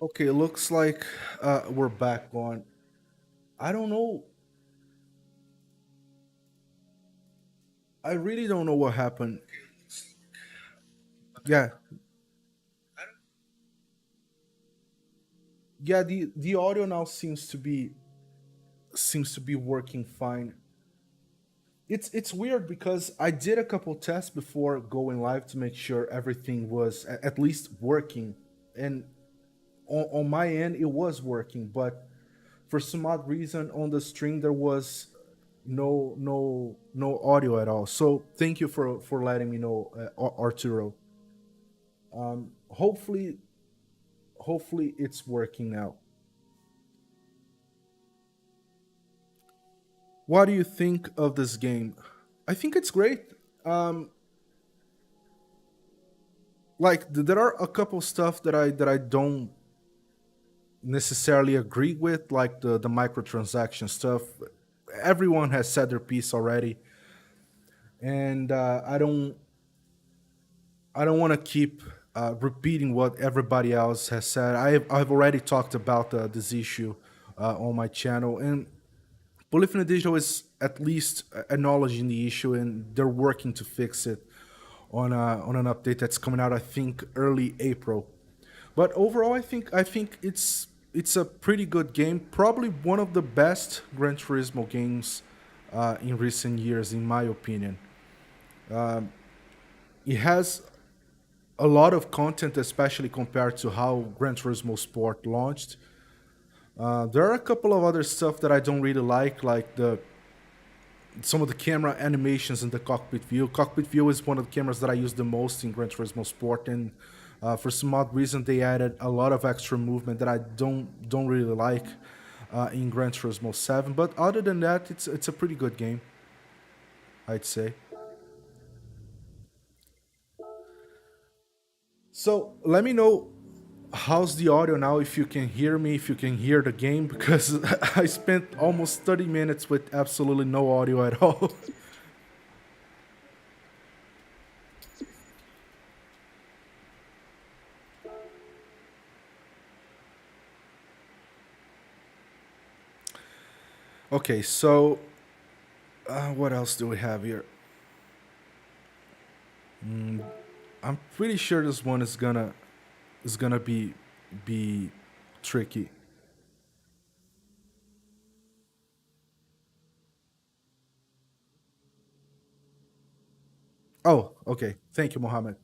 Okay, looks like we're back on. I don't know. I really don't know what happened. Yeah, yeah. The audio now seems to be working fine. It's weird because I did a couple tests before going live to make sure everything was at least working, and on my end it was working. But for some odd reason on the stream there was no audio at all. So thank you for letting me know, Arturo. Hopefully it's working now. What do you think of this game? I think it's great. Um, there are a couple stuff that I don't necessarily agree with, like the microtransaction stuff. Everyone has said their piece already, and I don't want to keep repeating what everybody else has said. I've already talked about this issue on my channel, and Polyphony Digital is at least acknowledging the issue, and they're working to fix it on an update that's coming out, I think, early April. But overall, I think it's a pretty good game. Probably one of the best Gran Turismo games in recent years, in my opinion. It has a lot of content, especially compared to how Gran Turismo Sport launched. There are a couple of other stuff that I don't really like the some of the camera animations in the cockpit view. Cockpit view is one of the cameras that I use the most in Gran Turismo Sport, and for some odd reason they added a lot of extra movement that I don't really like in Gran Turismo 7. But other than that, it's a pretty good game, I'd say. So let me know how's the audio now, if you can hear me, if you can hear the game, because I spent almost 30 minutes with absolutely no audio at all. Okay, so what else do we have here? I'm pretty sure this one is gonna be tricky. Oh, okay. Thank you, Mohammed.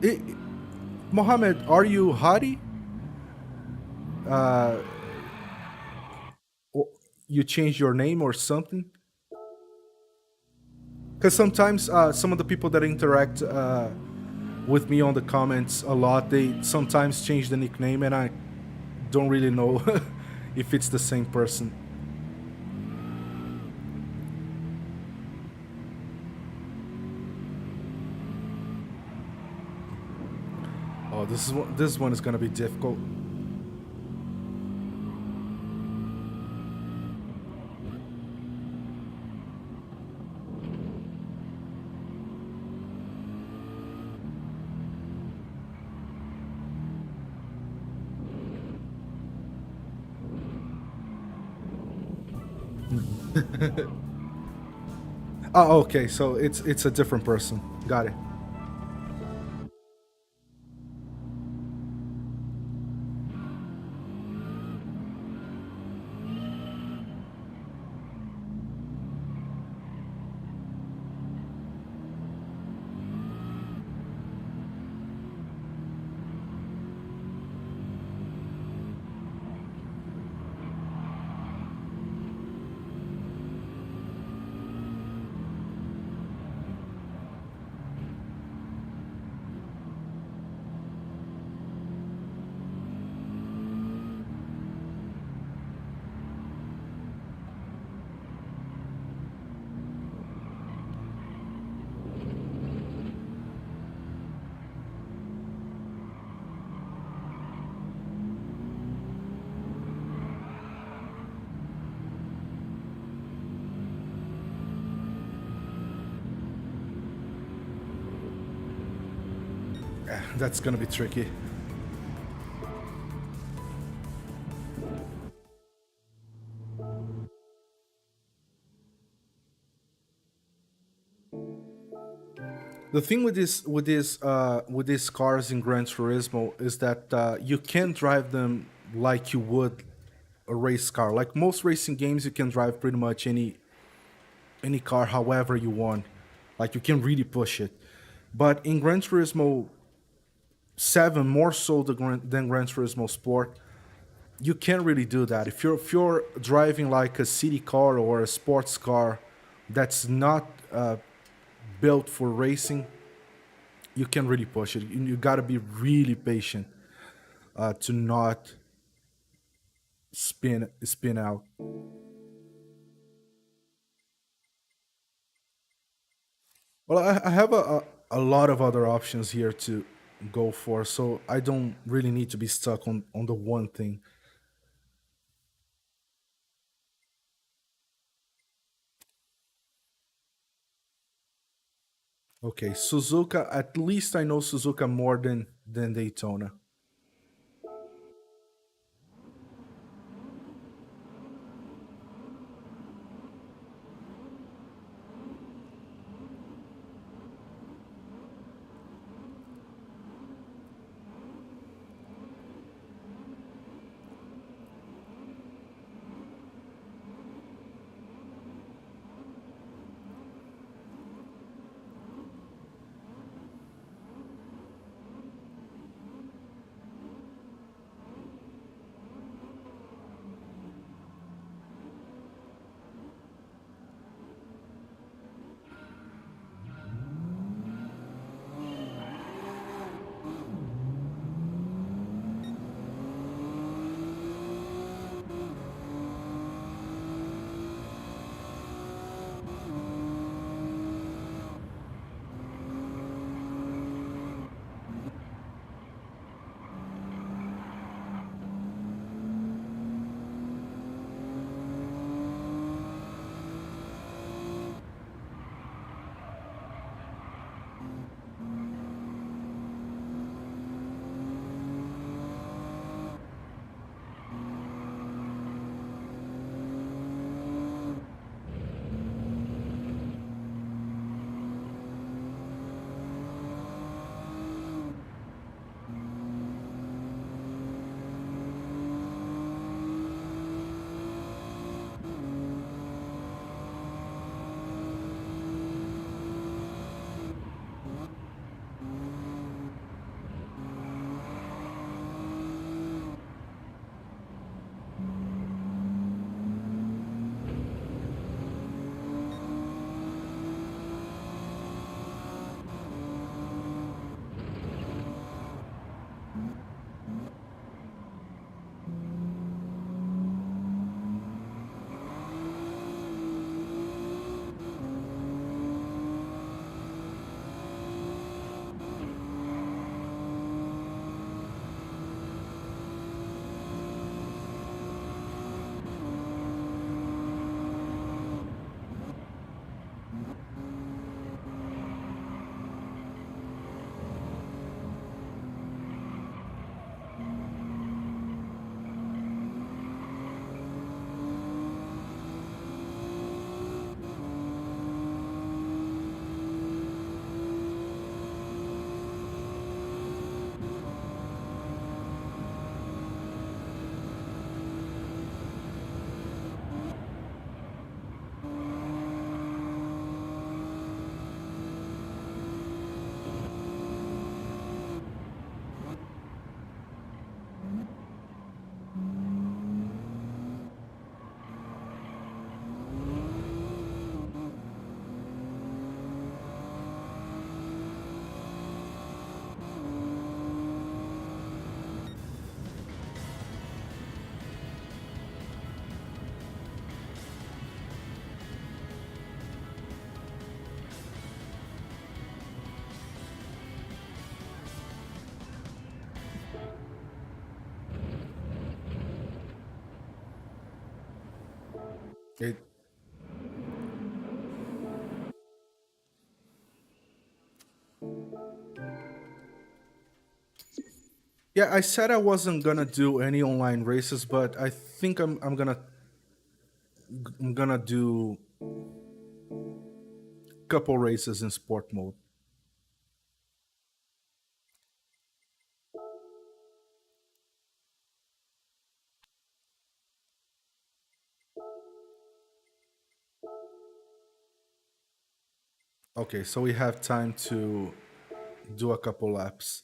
Eh, Mohammed, are you Hadi? Uh, or you changed your name or something? Because sometimes some of the people that interact with me on the comments a lot, they sometimes change the nickname, and I don't really know if it's the same person. Oh, this one is gonna be difficult. Oh, okay. So it's a different person. Got it. That's gonna be tricky. The thing with these cars in Gran Turismo is that you can drive them like you would a race car. Like most racing games, you can drive pretty much any car however you want. Like you can really push it. But in Gran Turismo 7, more so than Gran Turismo Sport, you can't really do that. If you're driving like a city car or a sports car that's not built for racing, you can really push it. You got to be really patient to not spin out. Well, I have a lot of other options here to go for, so I don't really need to be stuck on the one thing. Okay, Suzuka. At least I know Suzuka more than Daytona. It, Yeah, I said I wasn't gonna do any online races, but I think I'm gonna do a couple races in sport mode. Okay, so we have time to do a couple laps.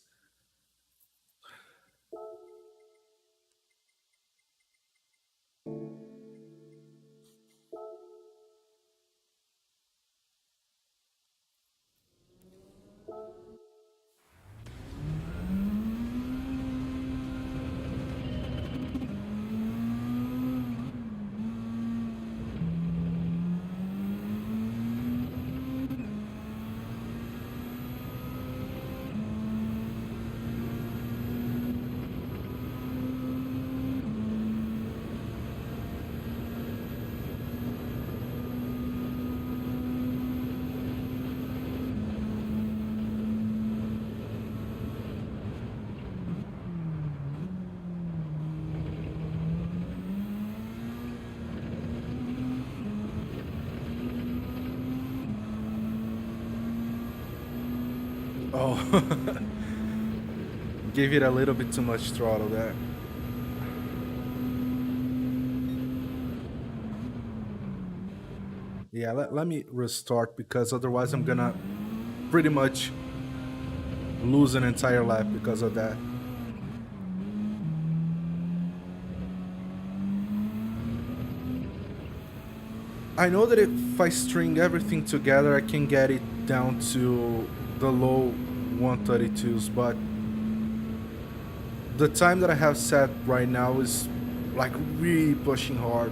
Oh, gave it a little bit too much throttle there. Yeah, let me restart because otherwise I'm gonna pretty much lose an entire lap because of that. I know that if I string everything together, I can get it down to the low 132s, but the time that I have set right now is like really pushing hard.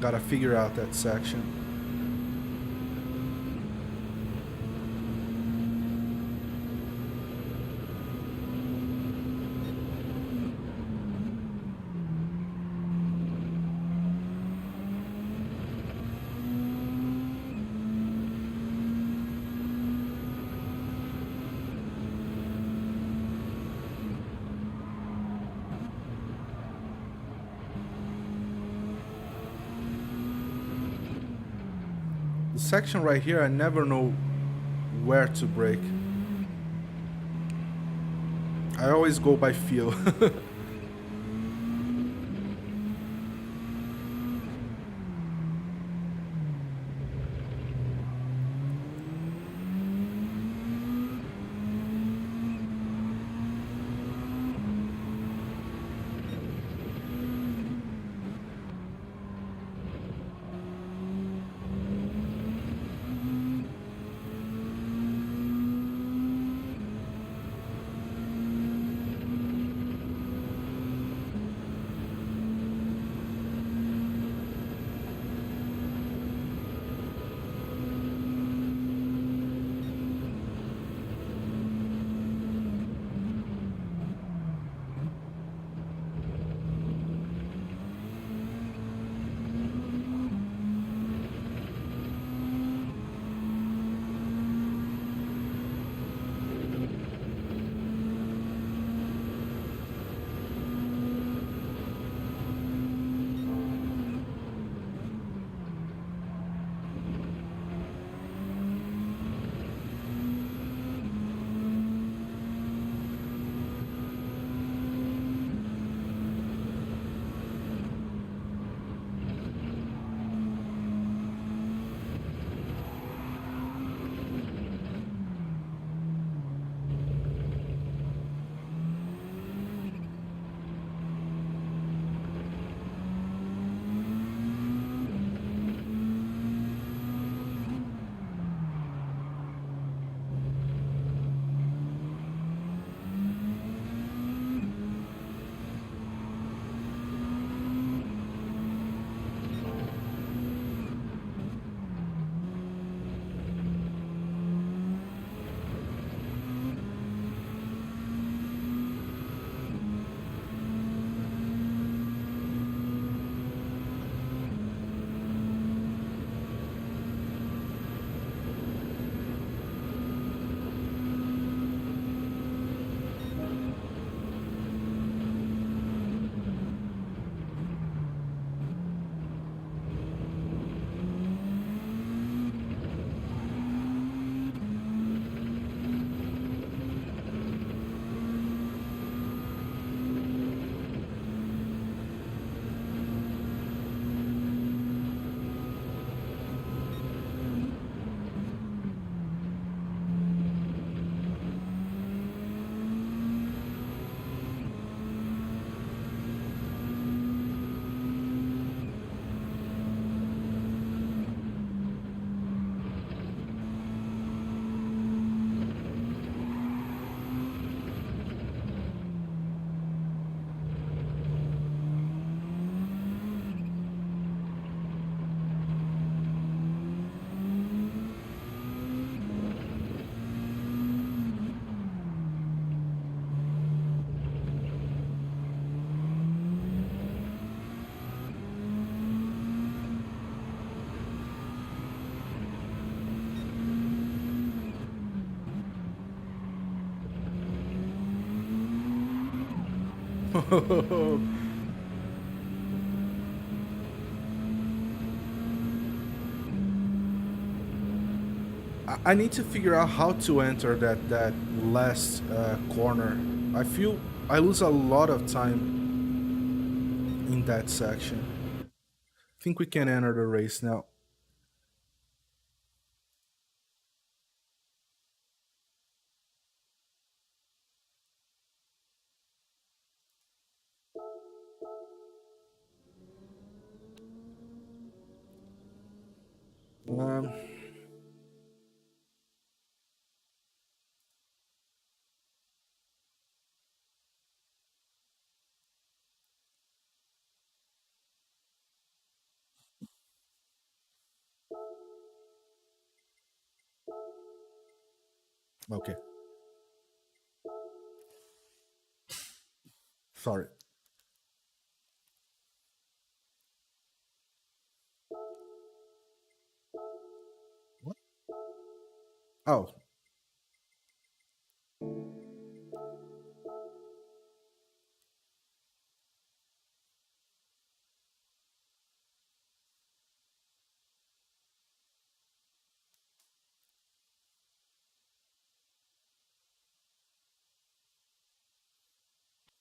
Gotta figure out that section. The section right here, I never know where to brake. I always go by feel. I need to figure out how to enter that last corner. I feel I lose a lot of time in that section. I think we can enter the race now. Um, okay, sorry. What? Oh,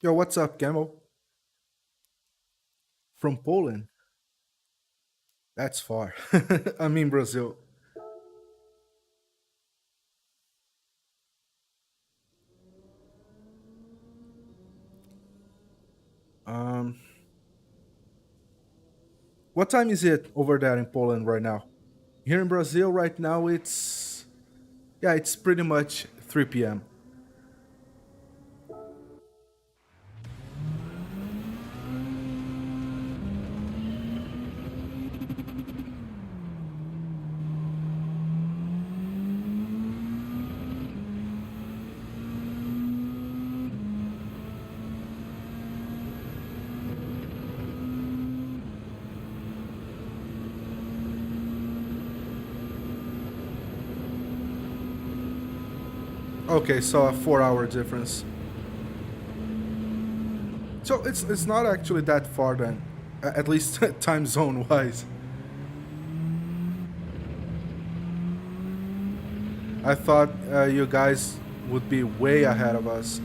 yo, what's up, Camel? From Poland? That's far. I'm in Brazil. Um, what time is it over there in Poland right now? Here in Brazil right now, it's pretty much 3 p.m. Okay, so a 4 hour difference. So it's not actually that far then, at least time zone wise. I thought you guys would be way ahead of us.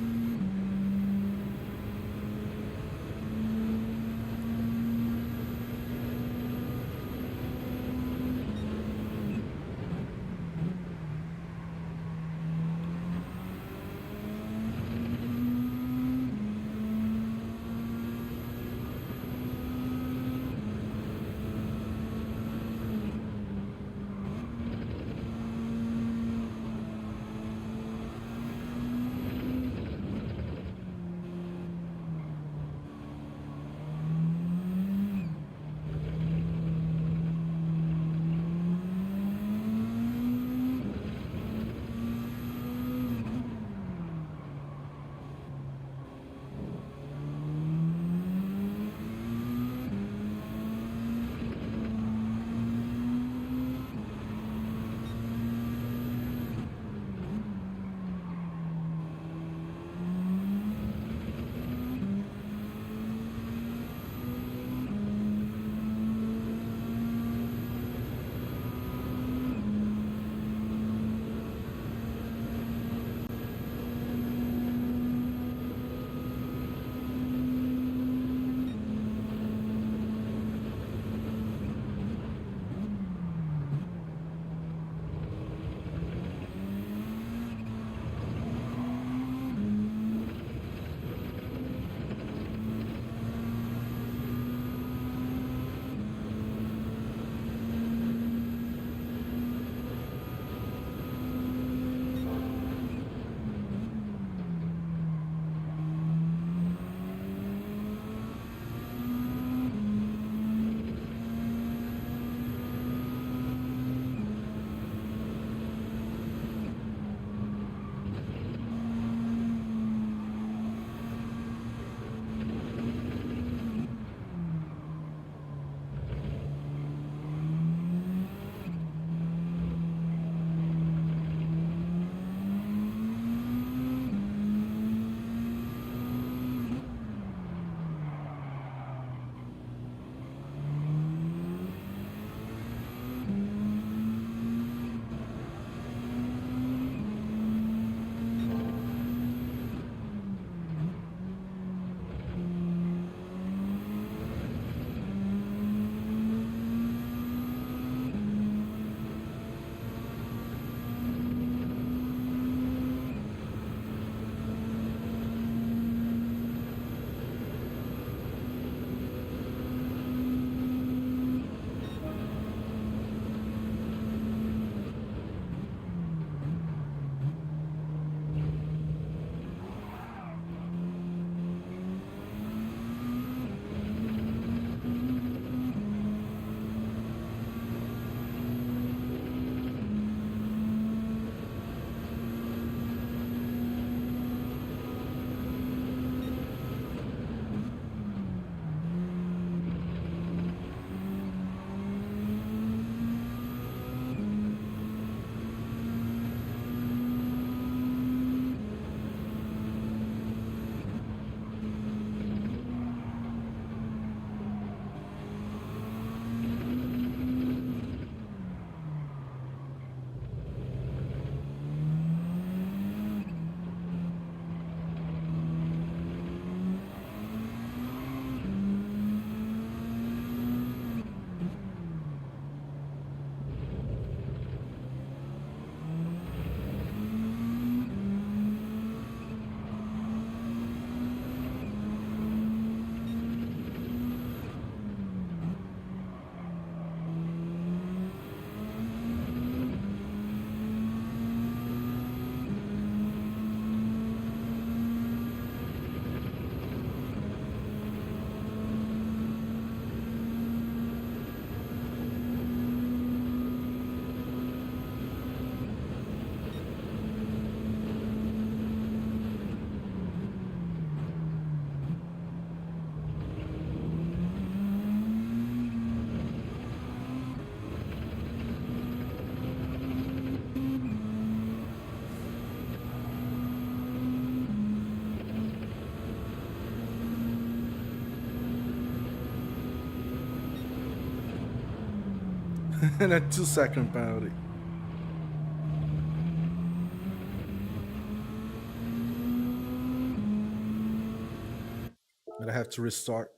and a 2 second penalty. And I have to restart.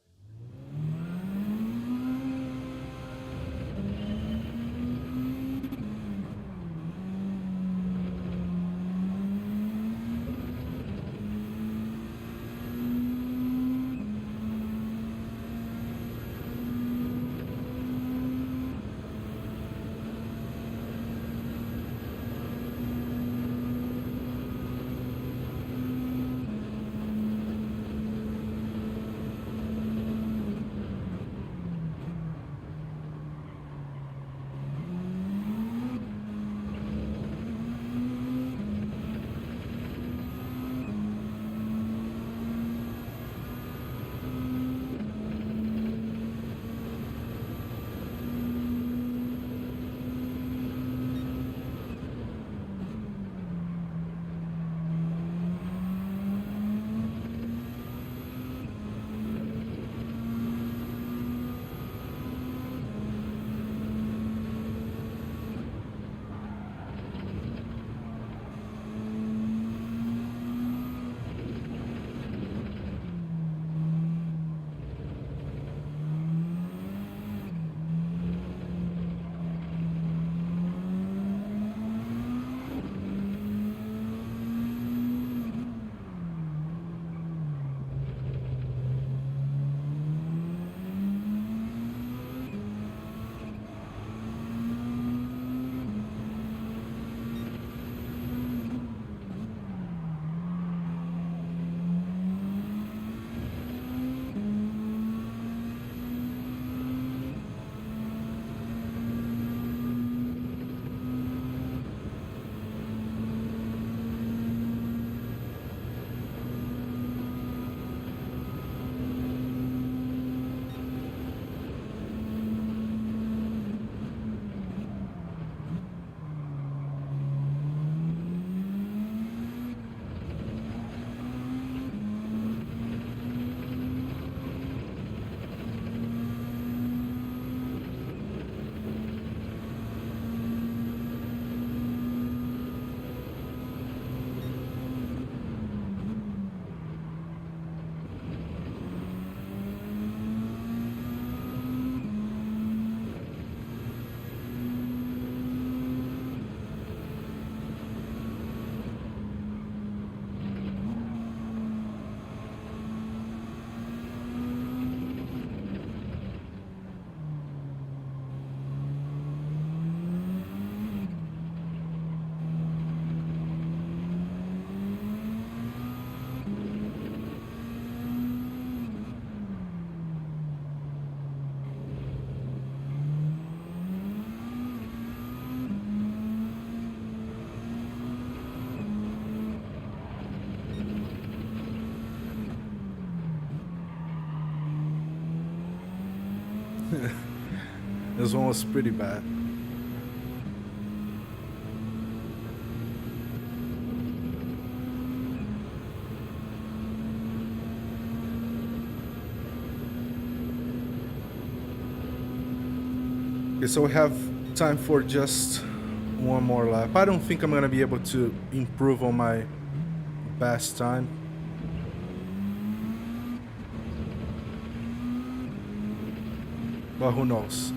This one was pretty bad. Okay, so we have time for just one more lap. I don't think I'm gonna be able to improve on my best time. But who knows?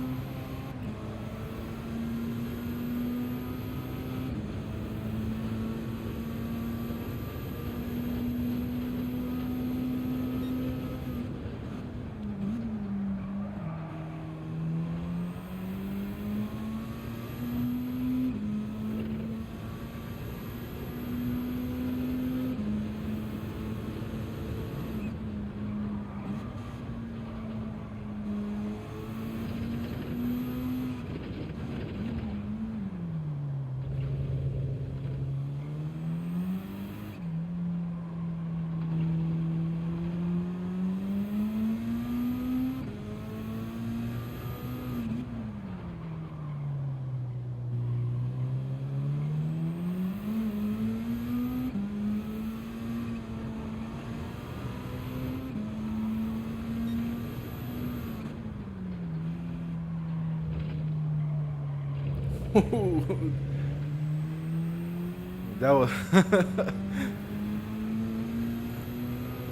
That was that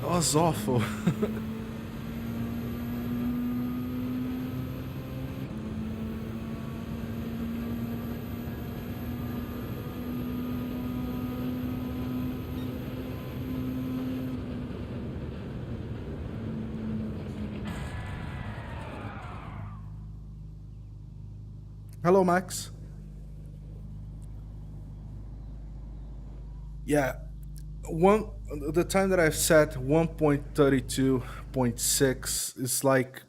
was awful. Hello, Max. Yeah, one the time that I've set 1.32.6 is like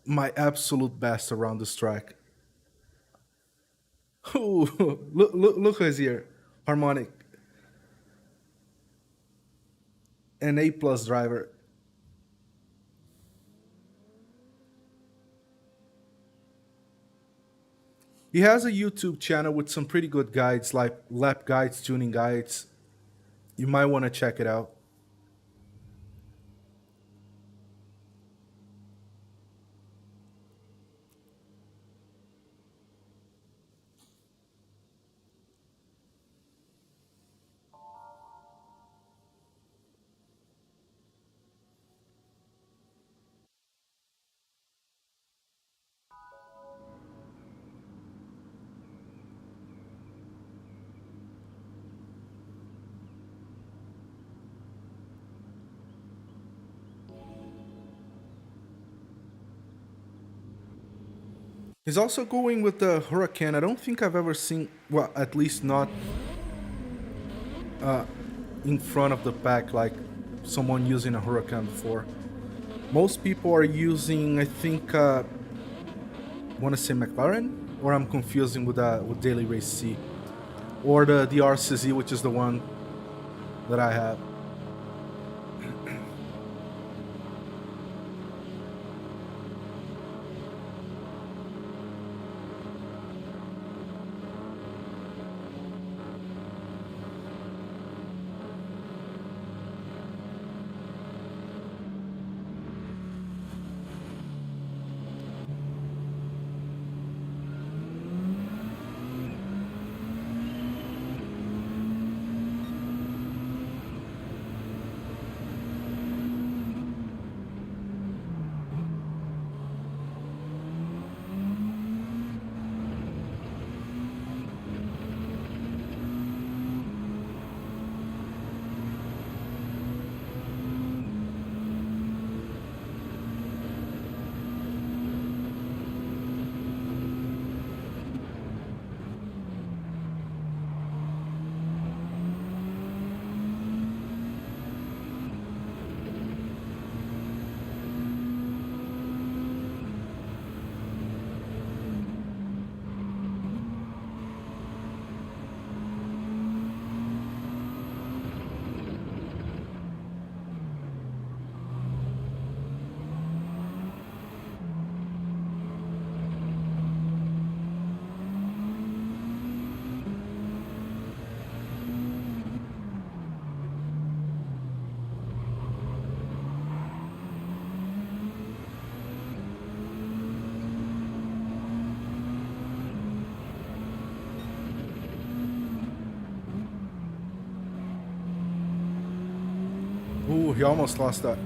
my absolute best around this track. Ooh, look who's here. Harmonic, an A plus driver. He has a YouTube channel with some pretty good guides, like lap guides, tuning guides. You might want to check it out. He's also going with the Huracan. I don't think I've ever seen, well, at least not in front of the pack, like someone using a Huracan before. Most people are using, I think, want to say McLaren, or I'm confusing with Daily Race C, or the RCZ, which is the one that I have. Ooh, he almost lost that.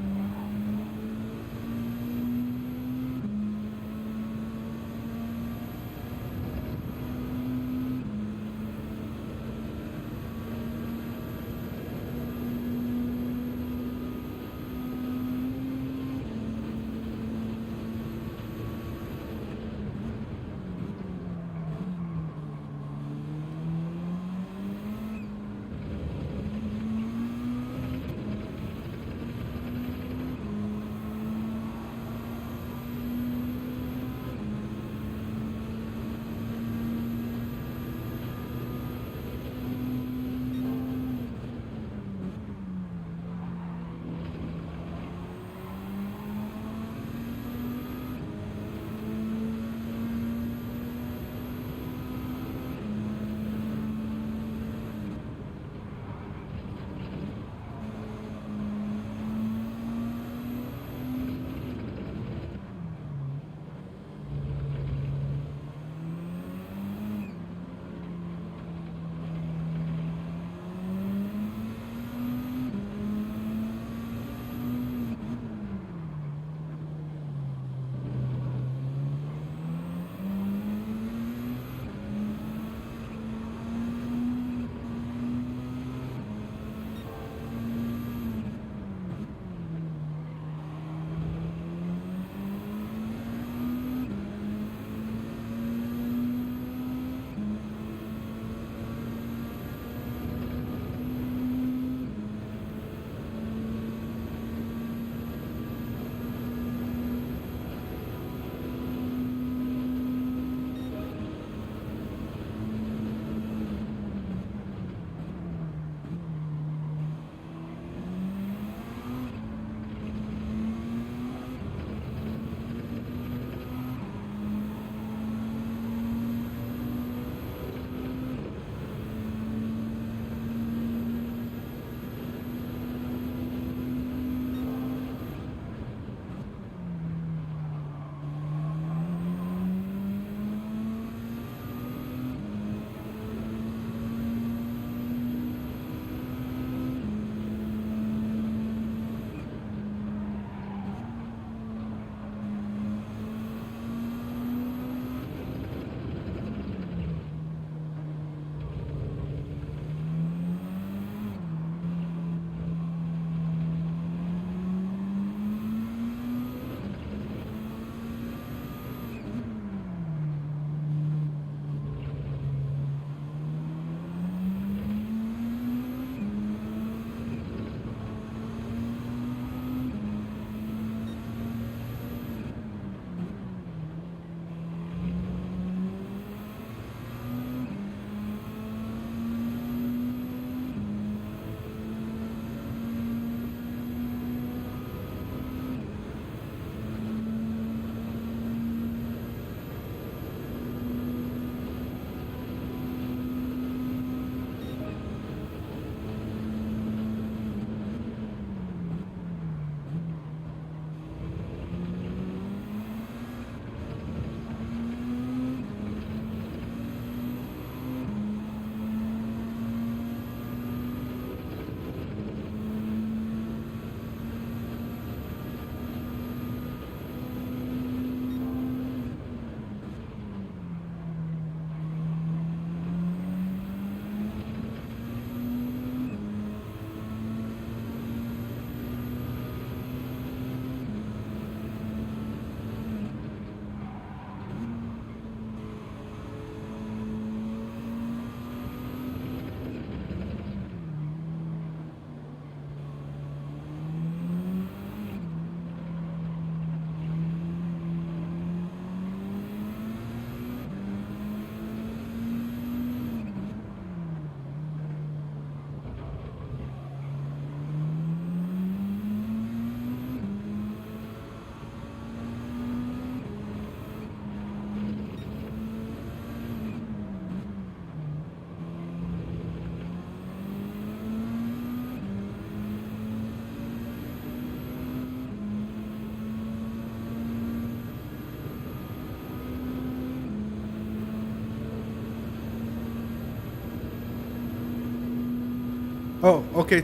Oh, okay.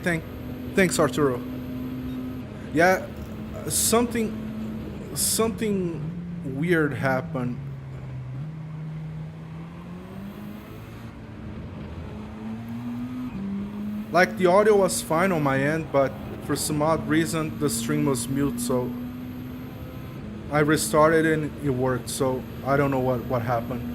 Thanks, Arturo. Yeah, something weird happened. Like the audio was fine on my end, but for some odd reason the stream was mute. So I restarted and it worked. So I don't know what happened.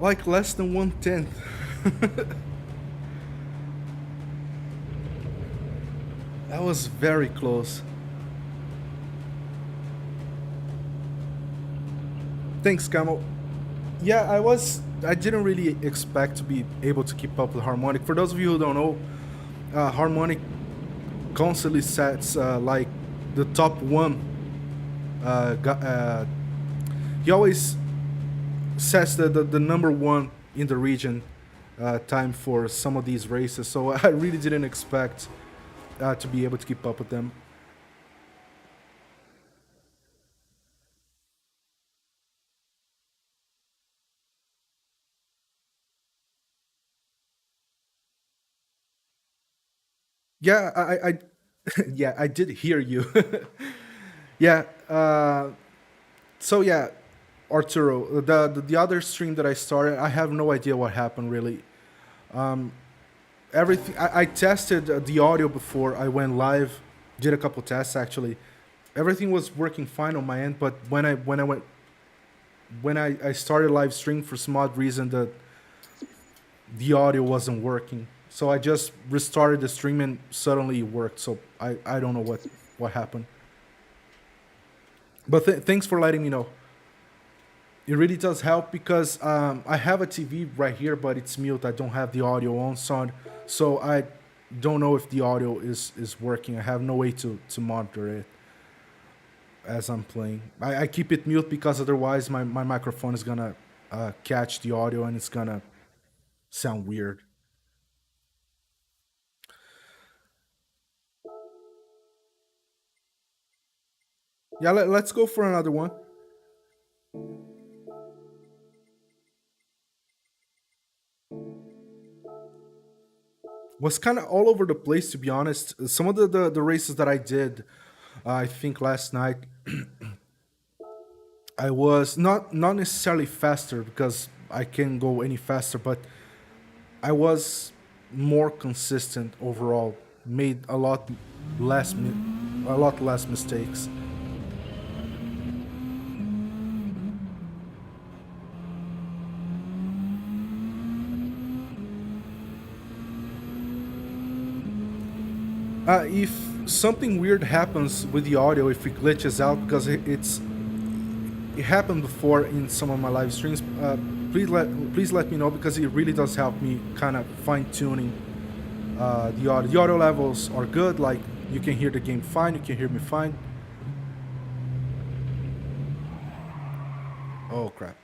Like less than 1/10. That was very close. Thanks, Camo. Yeah, I didn't really expect to be able to keep up with Harmonic. For those of you who don't know, Harmonic constantly sets like the top one. He always sets the number one in the region time for some of these races. So I really didn't expect to be able to keep up with them. Yeah, yeah, I did hear you. Yeah. So yeah, Arturo, the other stream that I started, I have no idea what happened really. Everything I tested the audio before I went live, did a couple tests actually. Everything was working fine on my end, but when I started live stream for some odd reason the audio wasn't working. So I just restarted the stream and suddenly it worked. So I don't know what happened. But thanks for letting me know. It really does help because I have a TV right here, but it's mute. I don't have the audio on sound, so I don't know if the audio is working. I have no way to monitor it as I'm playing. I keep it mute because otherwise my microphone is gonna catch the audio and it's gonna sound weird. Yeah, let's go for another one. Was kind of all over the place to be honest. Some of the races that I did, I think last night, I was not necessarily faster because I can't go any faster, but I was more consistent overall. Made a lot less mistakes. If something weird happens with the audio, if it glitches out because it happened before in some of my live streams, please let me know because it really does help me kind of fine tuning the audio. The audio levels are good. Like you can hear the game fine. You can hear me fine. Oh crap.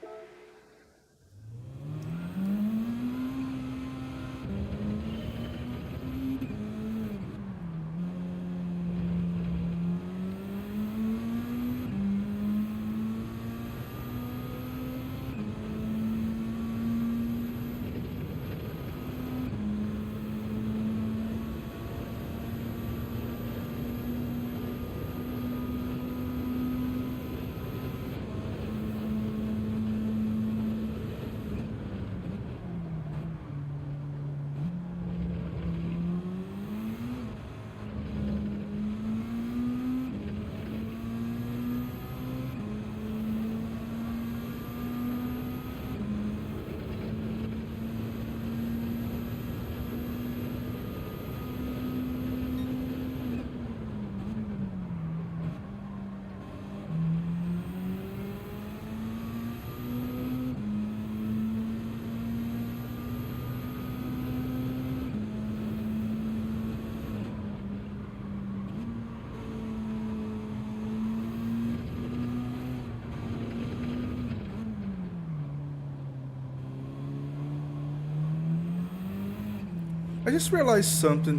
I just realized something.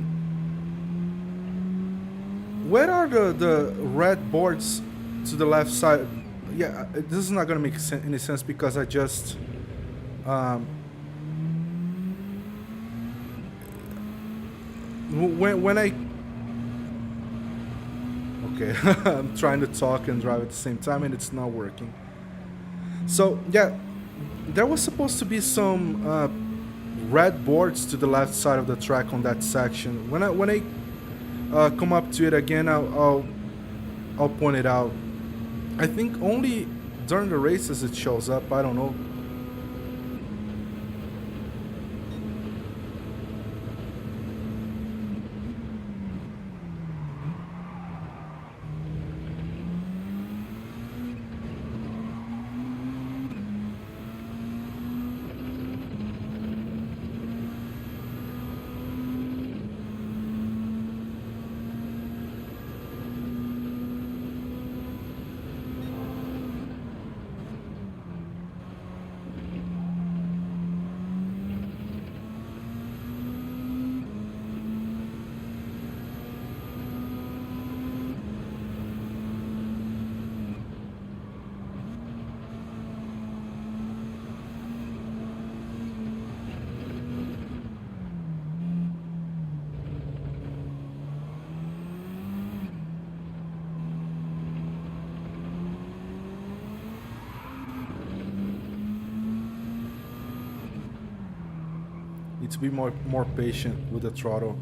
Where are the red boards to the left side? Yeah, this is not gonna make any sense because I just um, when I okay, I'm trying to talk and drive at the same time and it's not working. So yeah, there was supposed to be some red boards to the left side of the track on that section. When I come up to it again, I'll point it out. I think only during the races it shows up. I don't know. Need to be more patient with the throttle.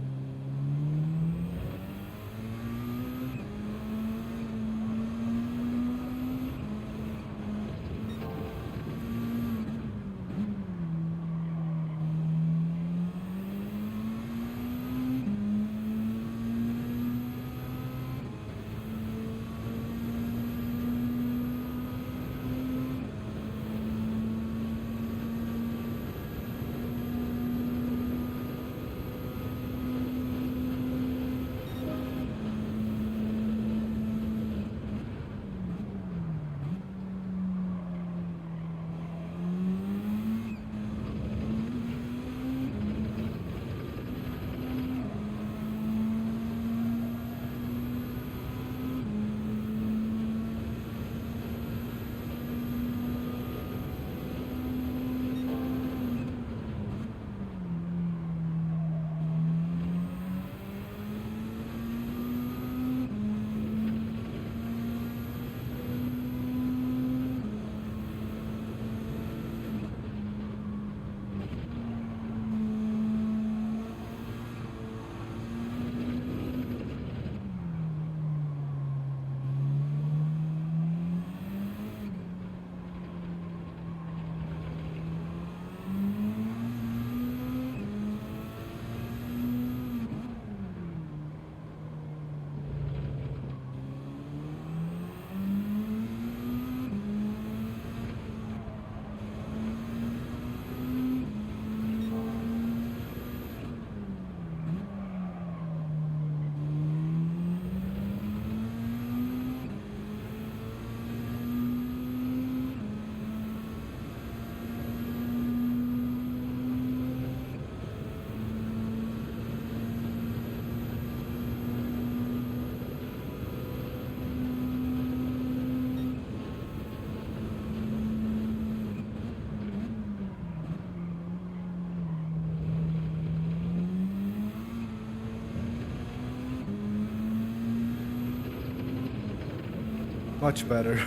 Much better.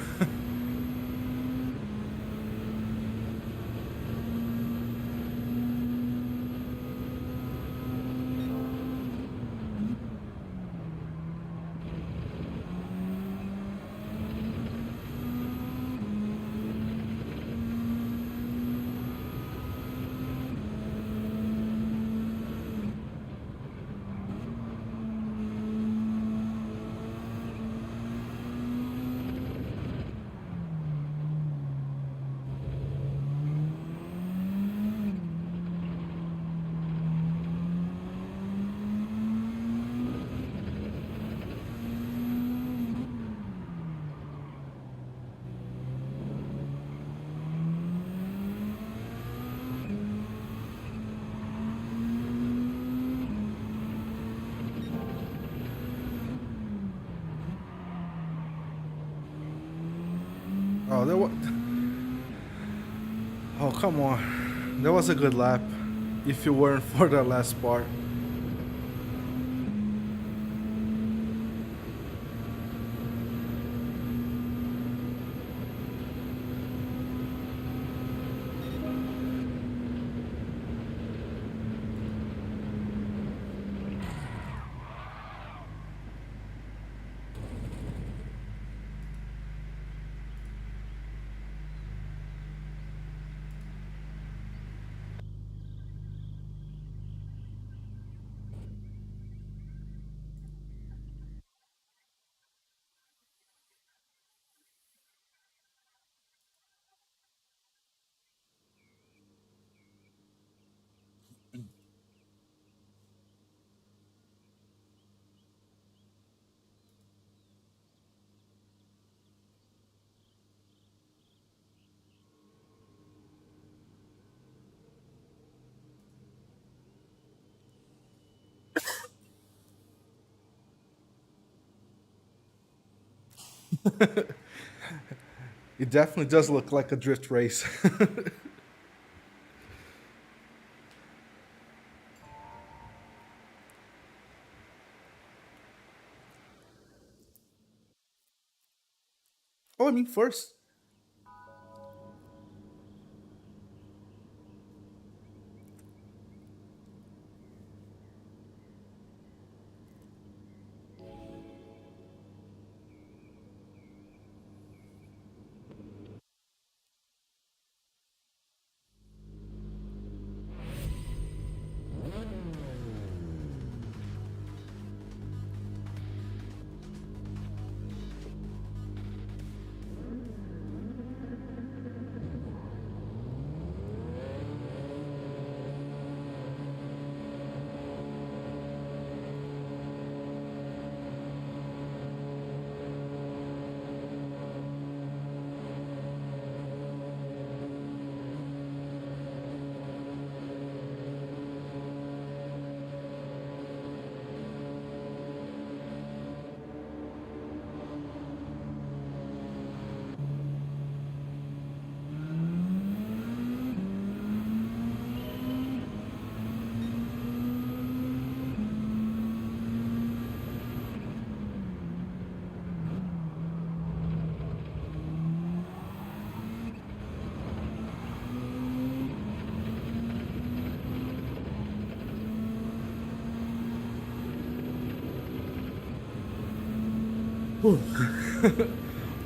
Oh, oh, come on. That was a good lap. If you weren't for the last part. It definitely does look like a drift race. Oh, I mean, first.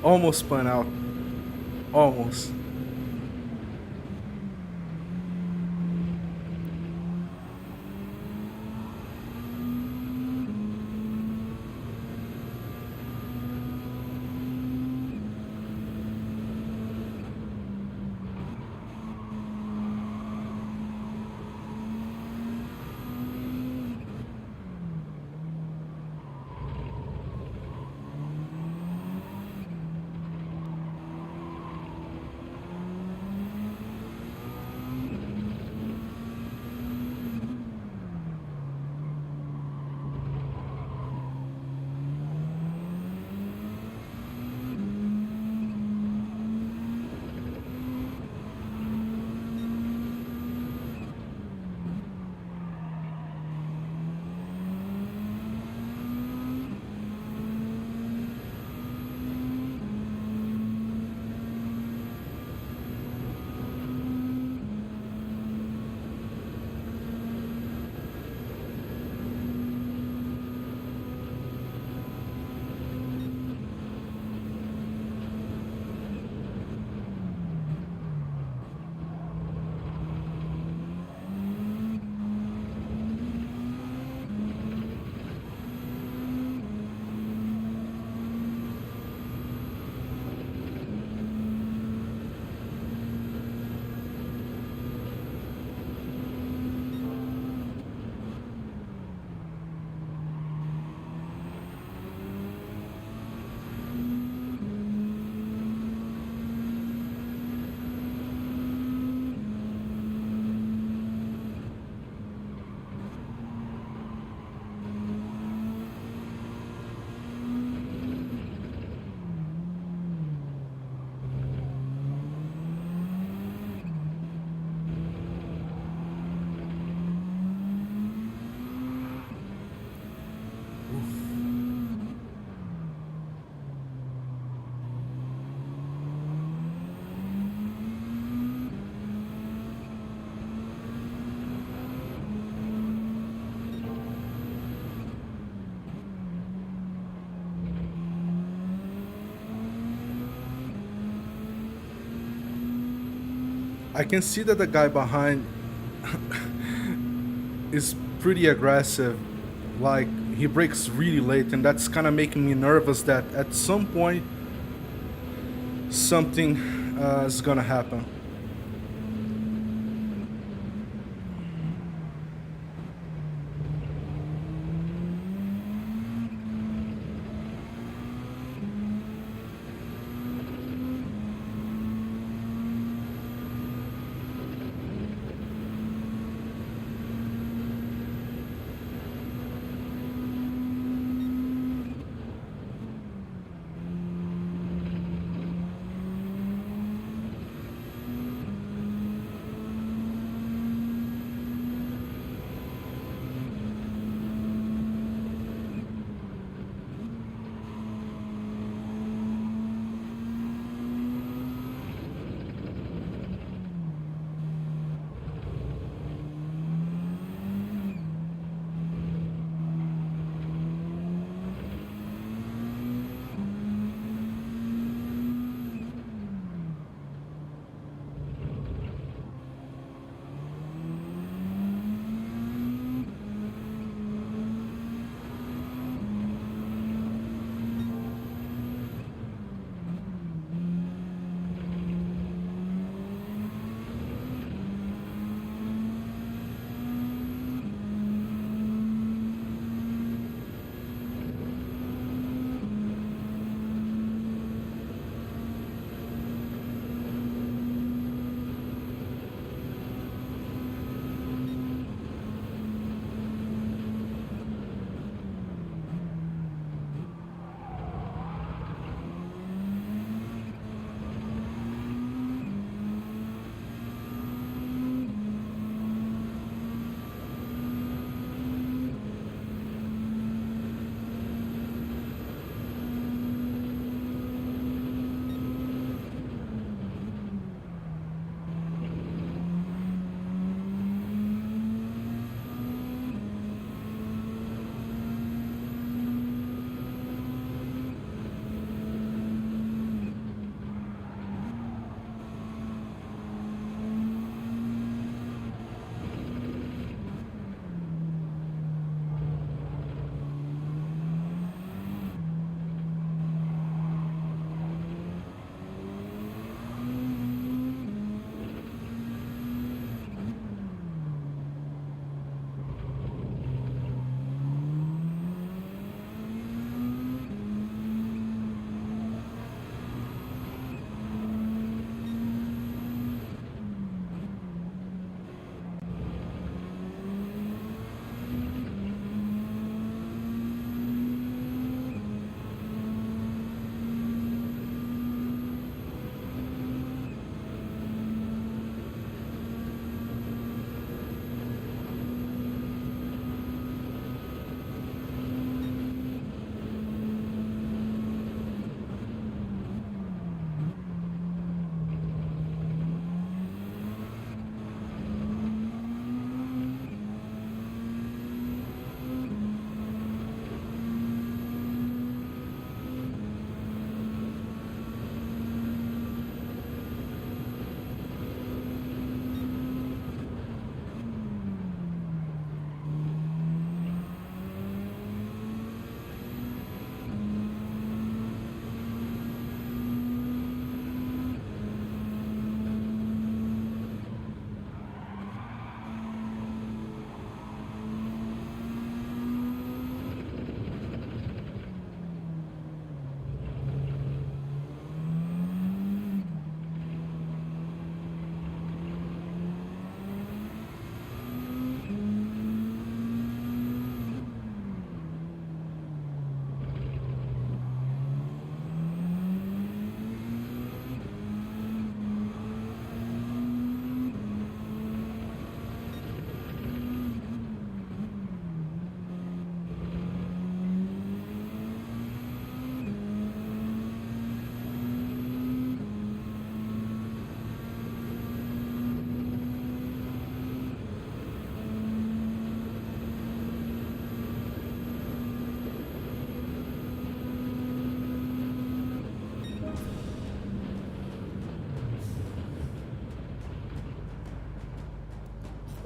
Almost spun out. Almost. I can see that the guy behind is pretty aggressive. Like, he breaks really late, and that's kind of making me nervous that at some point something is gonna happen.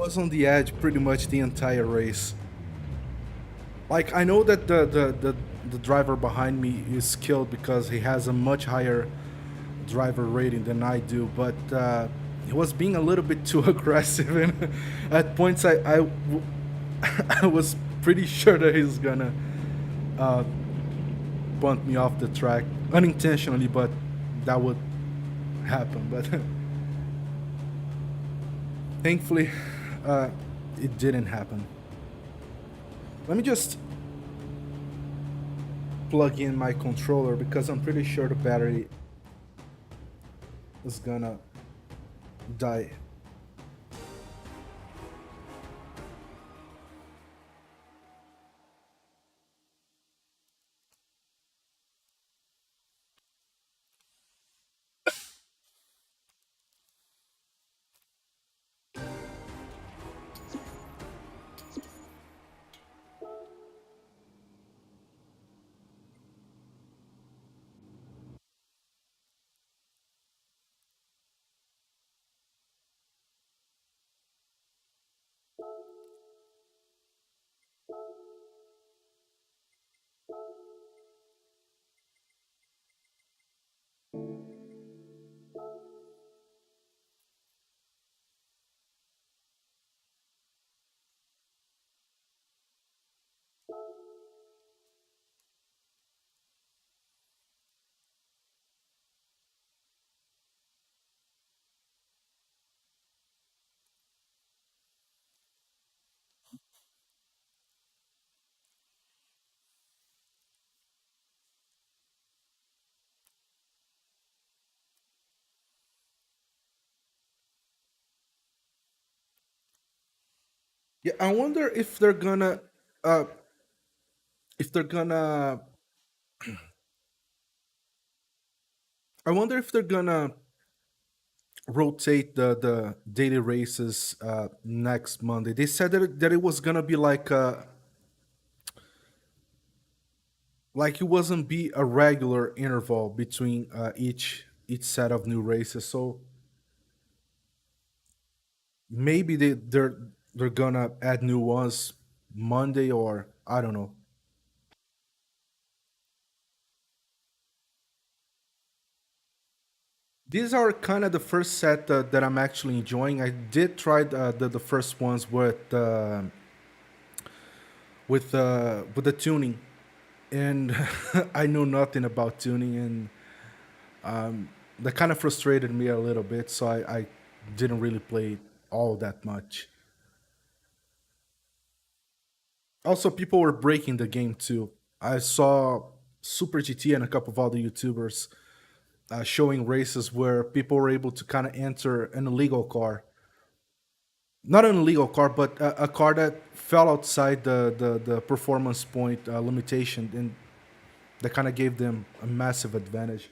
was on the edge pretty much the entire race. Like I know that the driver behind me is skilled because he has a much higher driver rating than I do, but he was being a little bit too aggressive, and at points I was pretty sure that he's gonna uh, bunt me off the track unintentionally, but that would happen. But thankfully, uh, it didn't happen. Let me just plug in my controller because I'm pretty sure the battery is gonna die. Yeah, I wonder uh, if they're gonna, I wonder if they're gonna rotate the daily races next Monday. They said that it was gonna be like it wasn't be a regular interval between each set of new races. So maybe they're gonna add new ones Monday, or I don't know. These are kind of the first set that I'm actually enjoying. I did try the first ones with the tuning, and I know nothing about tuning, and that kind of frustrated me a little bit. So I didn't really play all that much. Also, people were breaking the game too. I saw Super GT and a couple of other YouTubers showing races where people were able to kind of enter an illegal car, not an illegal car, but a car that fell outside the performance point limitation, and that kind of gave them a massive advantage,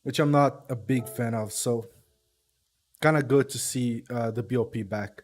which I'm not a big fan of. So kind of good to see the BOP back.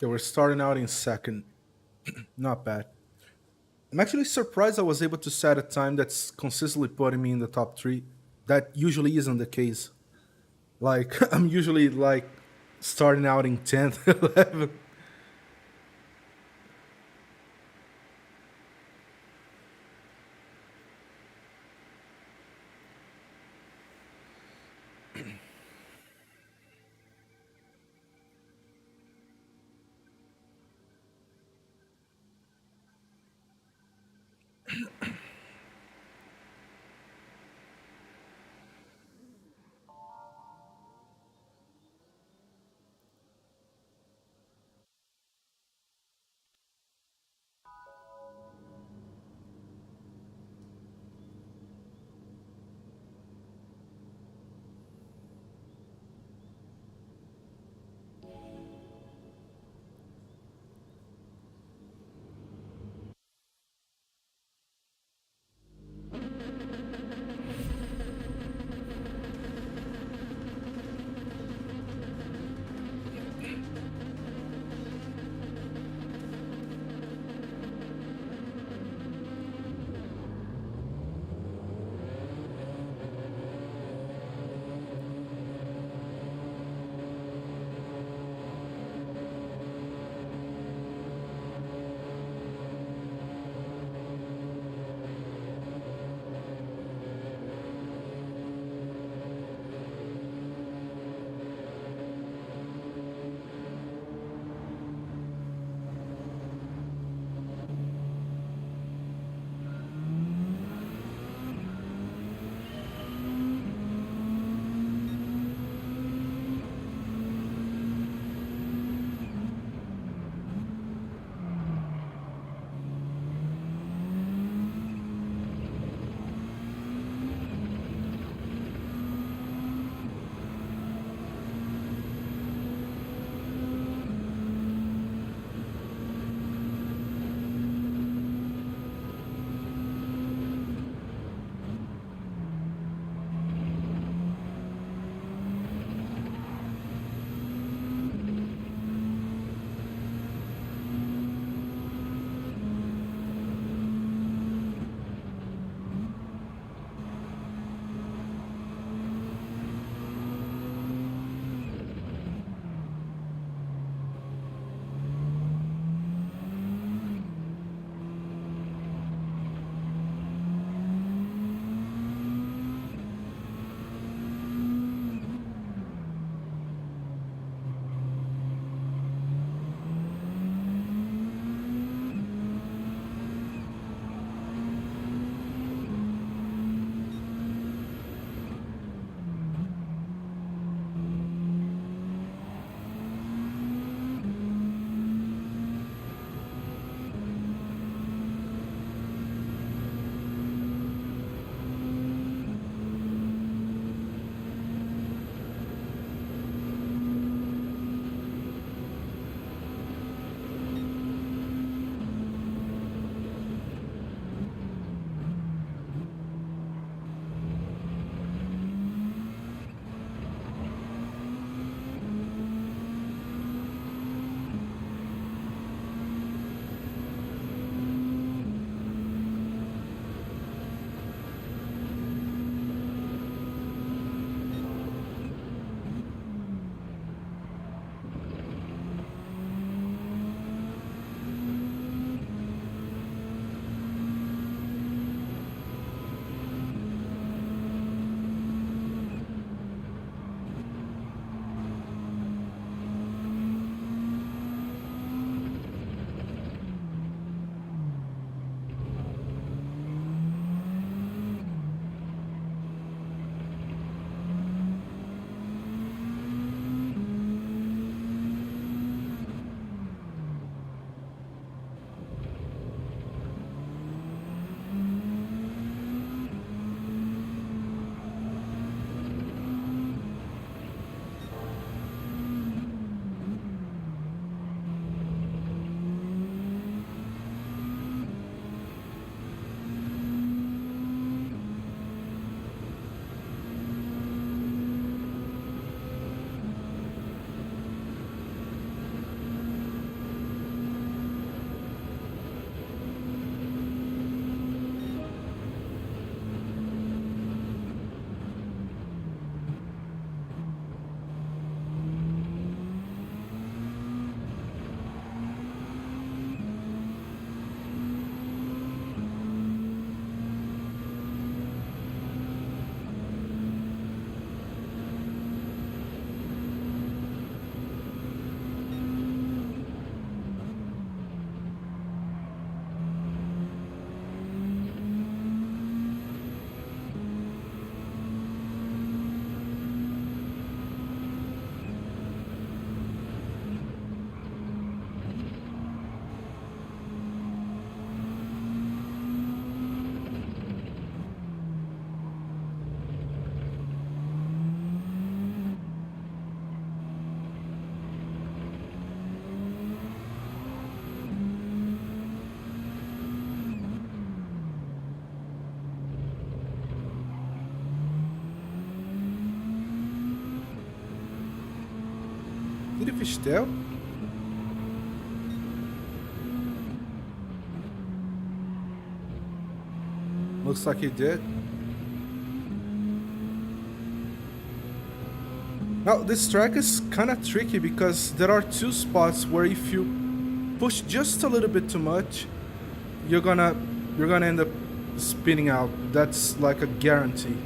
They were starting out in second. Not bad. I'm actually surprised I was able to set a time that's consistently putting me in the top three. That usually isn't the case. Like I'm usually like starting out in 10th, 11th. Did he fish tail? Looks like he did. Now, this track is kind of tricky because there are two spots where if you push just a little bit too much, you're gonna you're gonna end up spinning out. That's like a guarantee.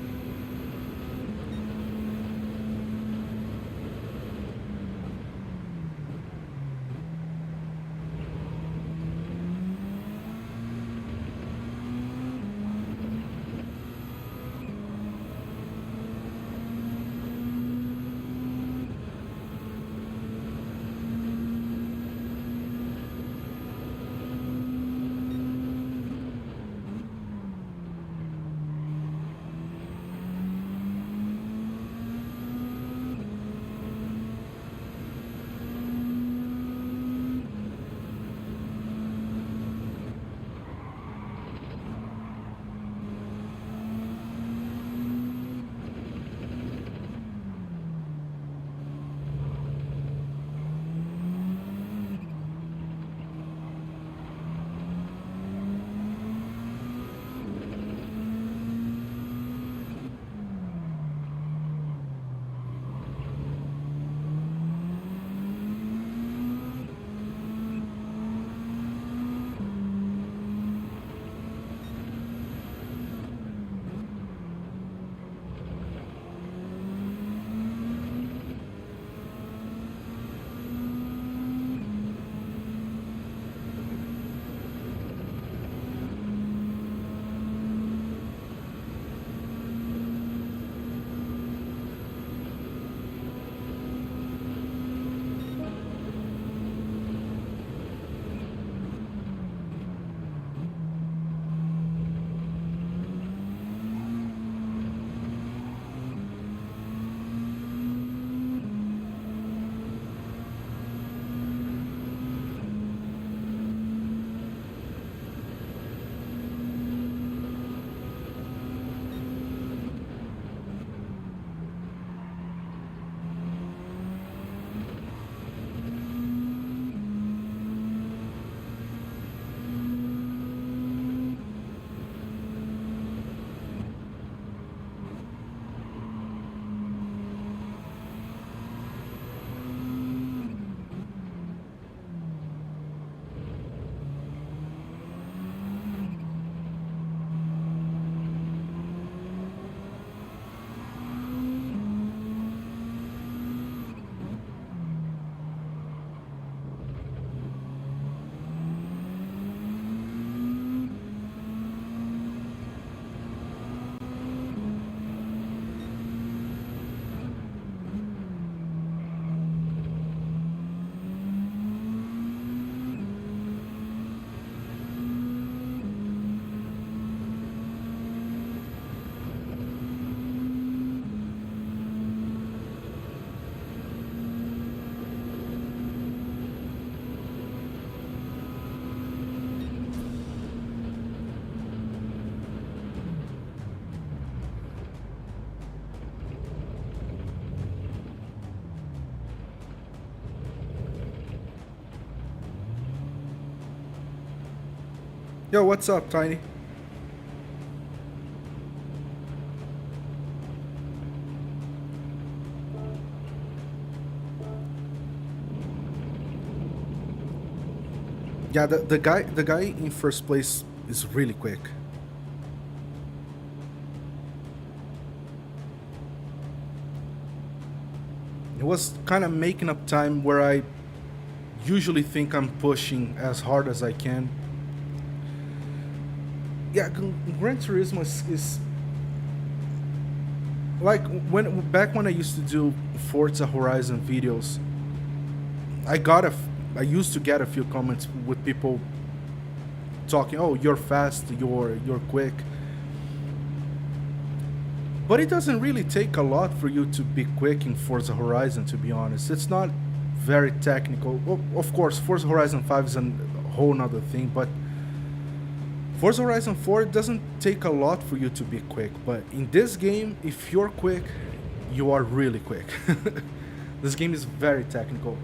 Yo, what's up, Tiny? Yeah, the guy in first place is really quick. It was kind of making up time where I usually think I'm pushing as hard as I can. Yeah, Gran Turismo is like when I used to do Forza Horizon videos. I got I used to get a few comments with people talking, "Oh, you're fast, you're quick." But it doesn't really take a lot for you to be quick in Forza Horizon, to be honest. It's not very technical. Well, of course, Forza Horizon 5 is a whole nother thing, but Forza Horizon 4 doesn't take a lot for you to be quick. But in this game, if you're quick, you are really quick. This game is very technical,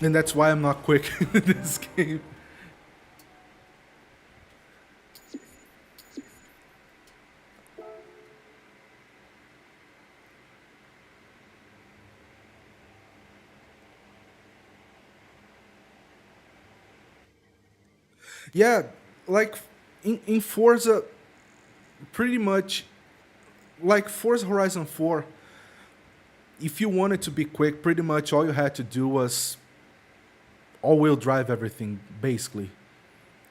and that's why I'm not quick in this game. Yeah, like in Forza, pretty much like Forza Horizon 4, if you wanted to be quick, pretty much all you had to do was all-wheel drive everything, basically.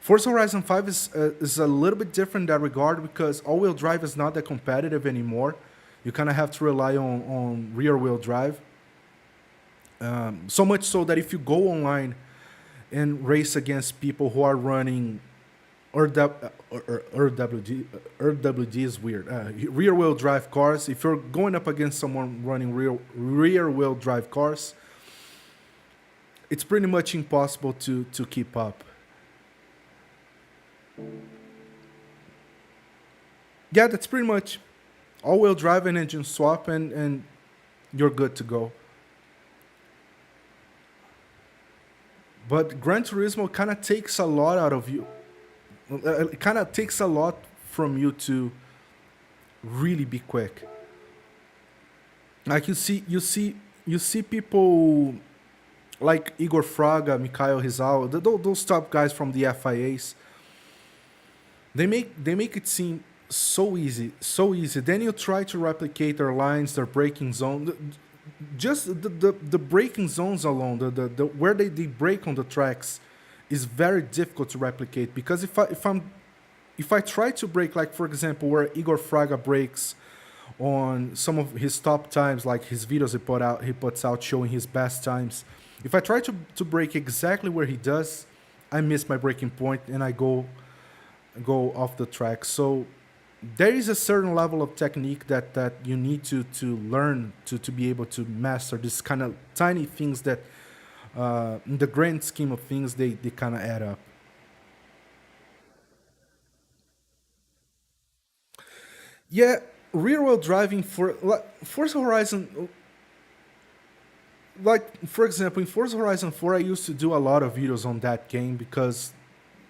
Forza Horizon 5 is a little bit different in that regard because all-wheel drive is not that competitive anymore. You kind of have to rely on rear-wheel drive. So much so that if you go online and race against people who are running RWD is weird. Rear wheel drive cars. If you're going up against someone running rear wheel drive cars, it's pretty much impossible to keep up. Yeah, that's pretty much all wheel drive and engine swap, and you're good to go. But Gran Turismo kind of takes a lot out of you. It kind of takes a lot from you to really be quick. Like you see people like Igor Fraga, Mikhail Rizal, those top guys from the FIAs. They make it seem so easy, so easy. Then you try to replicate their lines, their braking zone. Just the braking zones alone, the where they break on the tracks, is very difficult to replicate. Because if I try to break, like for example, where Igor Fraga breaks on some of his top times, like his videos he puts out showing his best times. If I try to break exactly where he does, I miss my breaking point and I go off the track. So there is a certain level of technique that you need to learn to be able to master this kind of tiny things that in the grand scheme of things they kind of add up. Yeah, rear wheel driving for like Forza Horizon, like for example in Forza Horizon 4 I used to do a lot of videos on that game because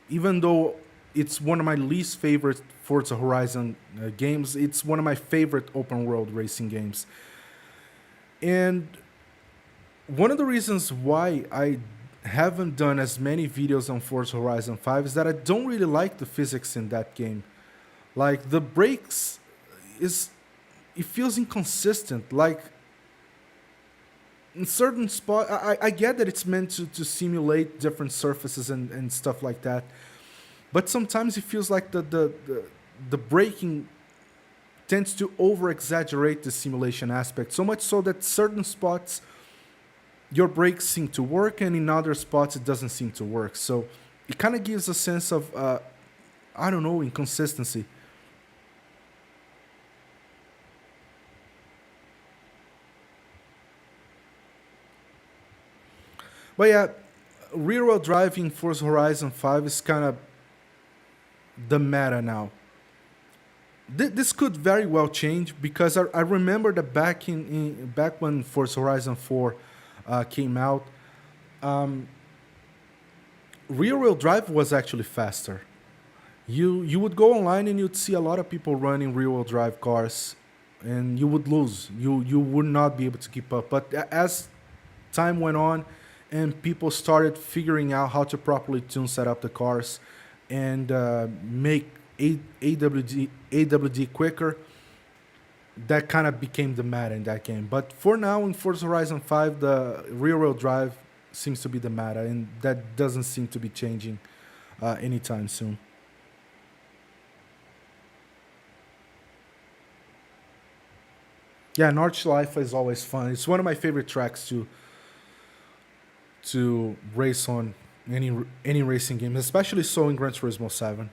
even though it's one of my least favorite Forza Horizon games, it's one of my favorite open world racing games. And one of the reasons why I haven't done as many videos on Forza Horizon 5 is that I don't really like the physics in that game. Like the brakes is it feels inconsistent. Like in certain spot, I get that it's meant to simulate different surfaces and stuff like that. But sometimes it feels like the braking tends to over exaggerate the simulation aspect so much so that certain spots your brakes seem to work and in other spots it doesn't seem to work. So it kind of gives a sense of I don't know, inconsistency. But yeah, rear wheel driving Forza Horizon 5 is kind of the meta now. This could very well change because I remember that back when Forza Horizon 4 came out, rear wheel drive was actually faster. You would go online and you'd see a lot of people running rear wheel drive cars, and you would lose. You would not be able to keep up. But as time went on, and people started figuring out how to properly tune set up the cars and make AWD quicker, that kind of became the meta in that game. But for now, in Forza Horizon 5, the rear wheel drive seems to be the meta, and that doesn't seem to be changing anytime soon. Yeah, Nordschleife is always fun. It's one of my favorite tracks to race on any racing game, especially so in Gran Turismo 7.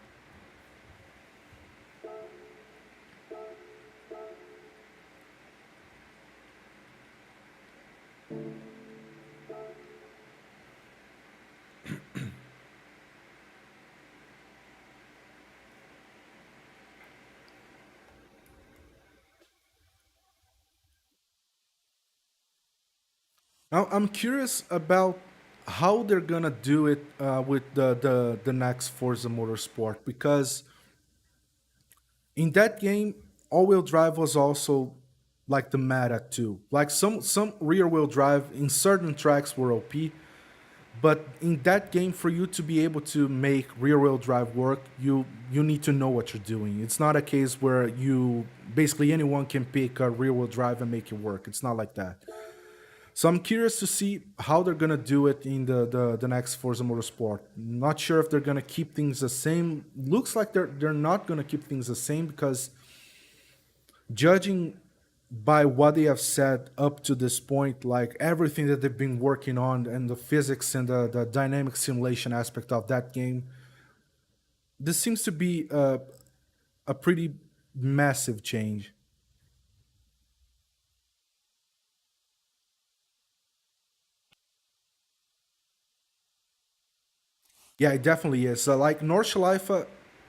I'm curious about how they're gonna do it with the next Forza Motorsport, because in that game, all-wheel drive was also like the meta too. Like some rear-wheel drive in certain tracks were OP, but in that game, for you to be able to make rear-wheel drive work, you need to know what you're doing. It's not a case where you basically anyone can pick a rear-wheel drive and make it work. It's not like that. So I'm curious to see how they're gonna do it in the next Forza Motorsport. Not sure if they're gonna keep things the same. Looks like they're not gonna keep things the same because judging by what they have said up to this point, like everything that they've been working on and the physics and the dynamic simulation aspect of that game, this seems to be a pretty massive change. Yeah, it definitely is. So, like Nordschleife,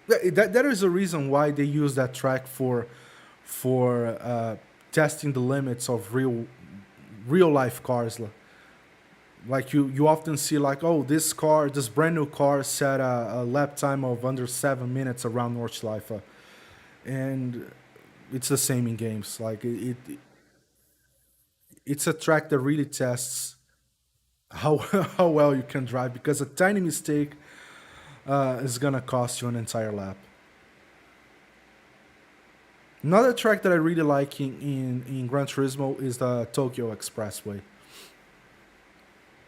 that is a reason why they use that track for testing the limits of real life cars. Like you often see like, oh, this brand new car set a lap time of under 7 minutes around Nordschleife, and it's the same in games. Like it's a track that really tests how how well you can drive, because a tiny mistake is gonna cost you an entire lap. Another track that I really like in Gran Turismo is the Tokyo Expressway.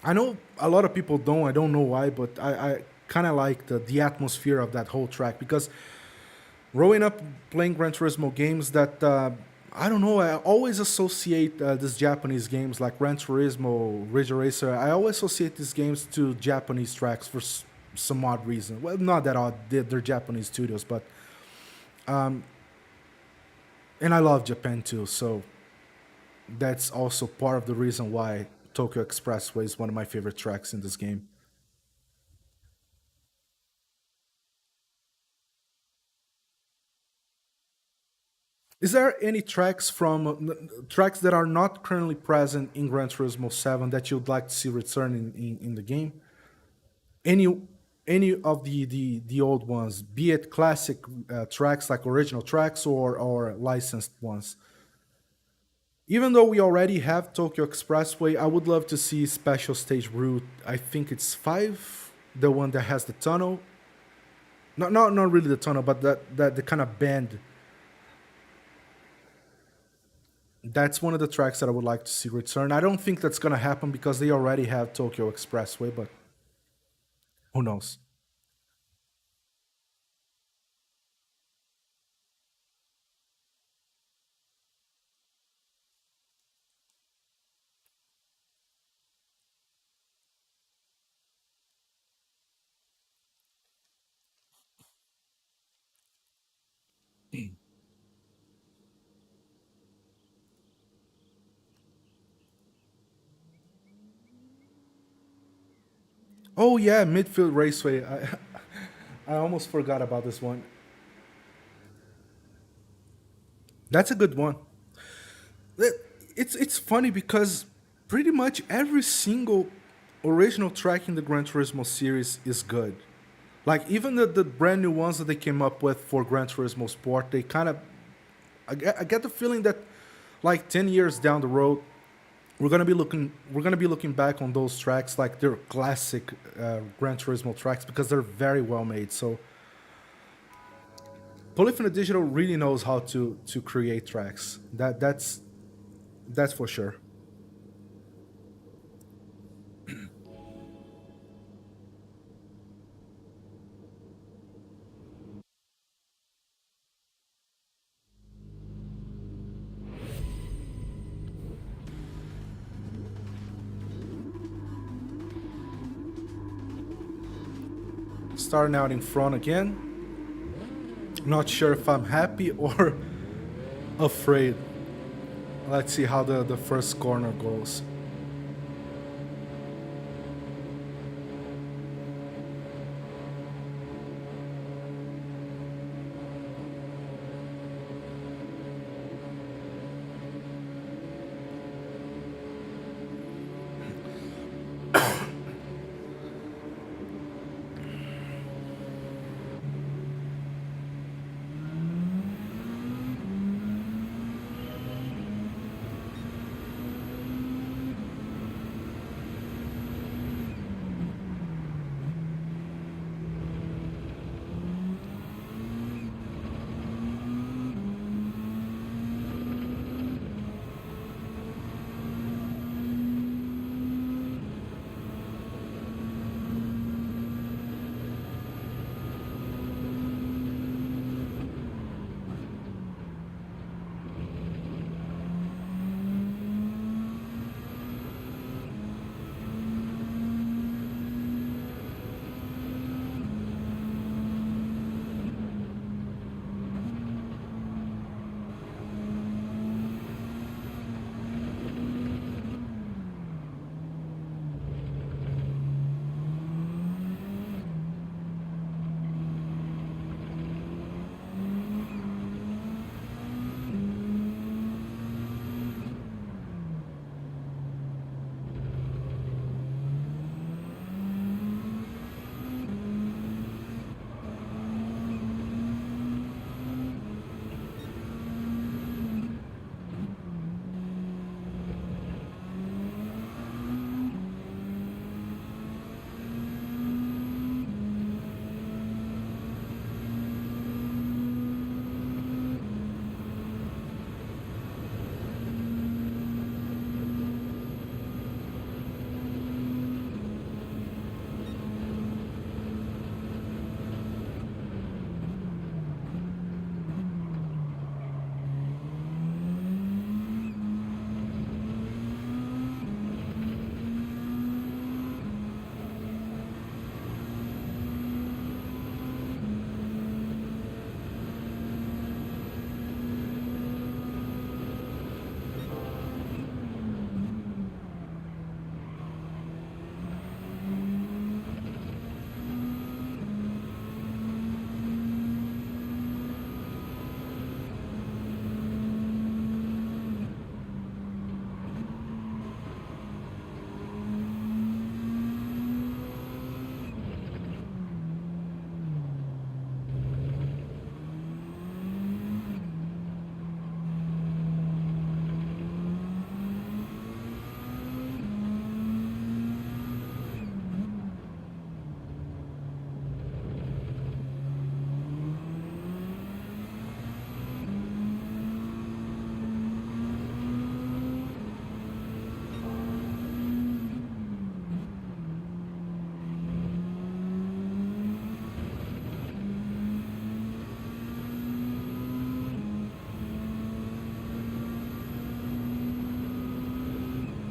I know a lot of people don't. I don't know why, but I kind of like the atmosphere of that whole track, because growing up playing Gran Turismo games, that I don't know. I always associate these Japanese games like Gran Turismo, Ridge Racer. I always associate these games to Japanese tracks for some odd reason. Well, not that odd. They're Japanese studios, but and I love Japan too. So that's also part of the reason why Tokyo Expressway is one of my favorite tracks in this game. Is there any tracks from tracks that are not currently present in Gran Turismo 7 that you'd like to see return in the game? Any any of the old ones, be it classic tracks like original tracks or licensed ones. Even though we already have Tokyo Expressway, I would love to see Special Stage Route. I think it's 5, the one that has the tunnel. Not really the tunnel, but that the kind of bend. That's one of the tracks that I would like to see return. I don't think that's gonna happen because they already have Tokyo Expressway, but who knows? Oh yeah, Midfield Raceway. I almost forgot about this one. That's a good one. It's funny because pretty much every single original track in the Gran Turismo series is good. Like even the brand new ones that they came up with for Gran Turismo Sport, they kind of I get the feeling that like 10 years down the road, we're gonna be looking back on those tracks like they're classic Gran Turismo tracks because they're very well made. So Polyphony Digital really knows how to create tracks. That's for sure. Starting out in front again. Not sure if I'm happy or afraid. Let's see how the first corner goes.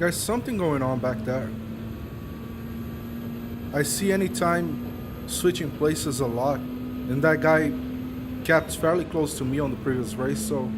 There's something going on back there. I see anytime switching places a lot, and that guy kept fairly close to me on the previous race, so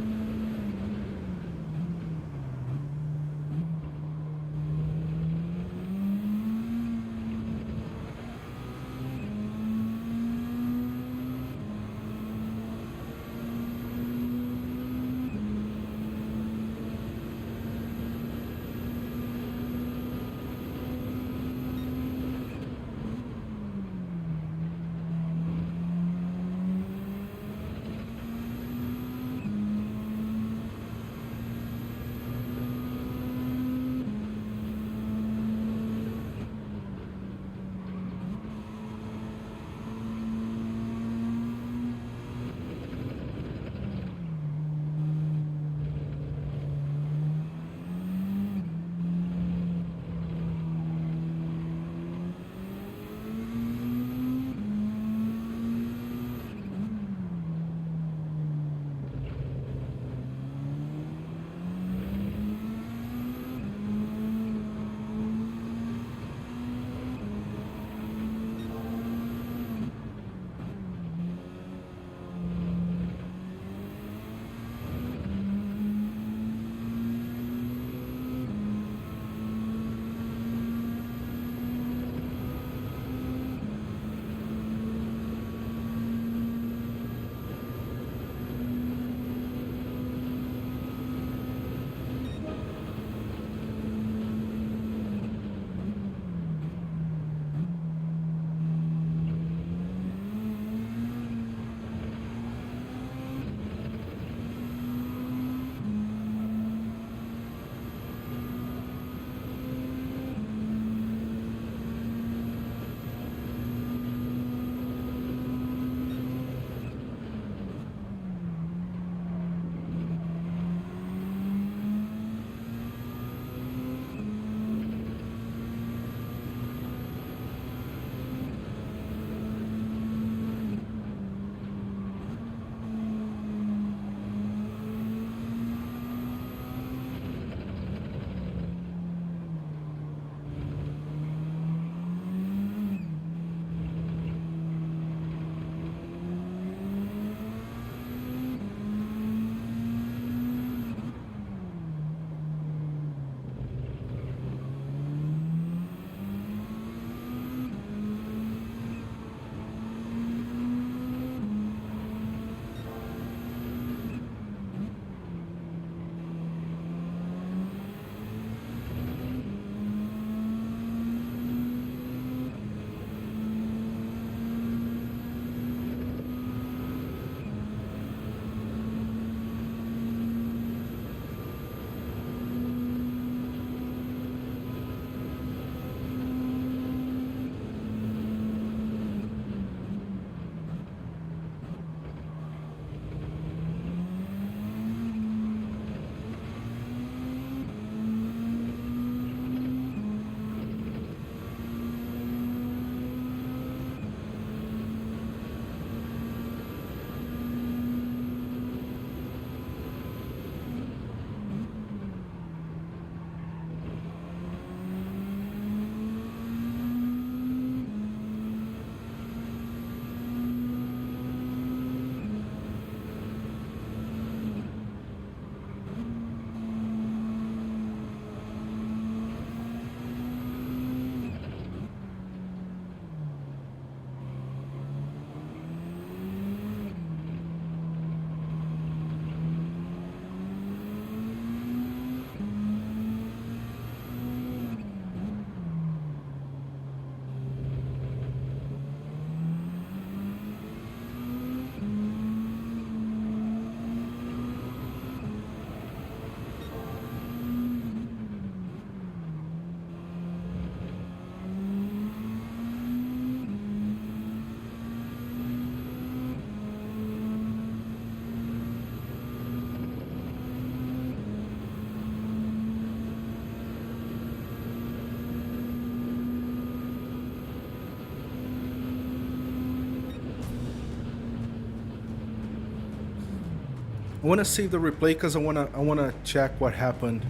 I want to save the replay because I wanna check what happened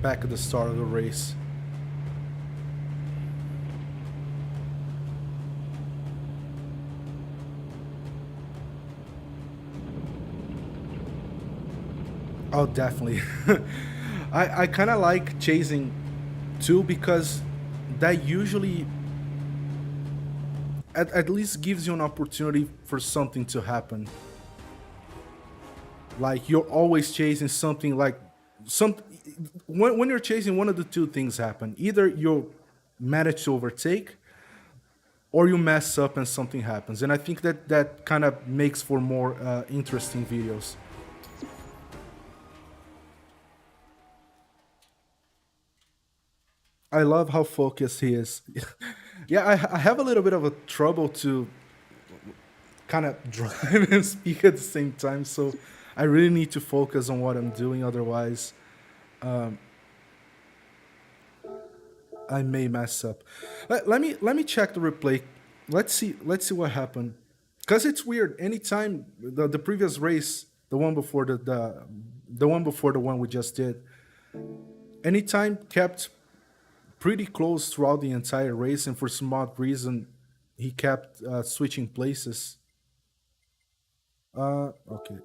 back at the start of the race. Oh, definitely. I kind of like chasing too because that usually at least gives you an opportunity for something to happen. Like you're always chasing something like some when you're chasing one of the two things happen. Either you'll manage to overtake or you mess up and something happens. And I think that that kind of makes for more interesting videos. I love how focused he is. Yeah, I have a little bit of a trouble to kind of drive and speak at the same time, so I really need to focus on what I'm doing. Otherwise, I may mess up. Let me check the replay. Let's see what happened. Cause it's weird. Anytime the previous race, the one before the one before the one we just did, anytime kept pretty close throughout the entire race, and for some odd reason, he kept switching places. Okay.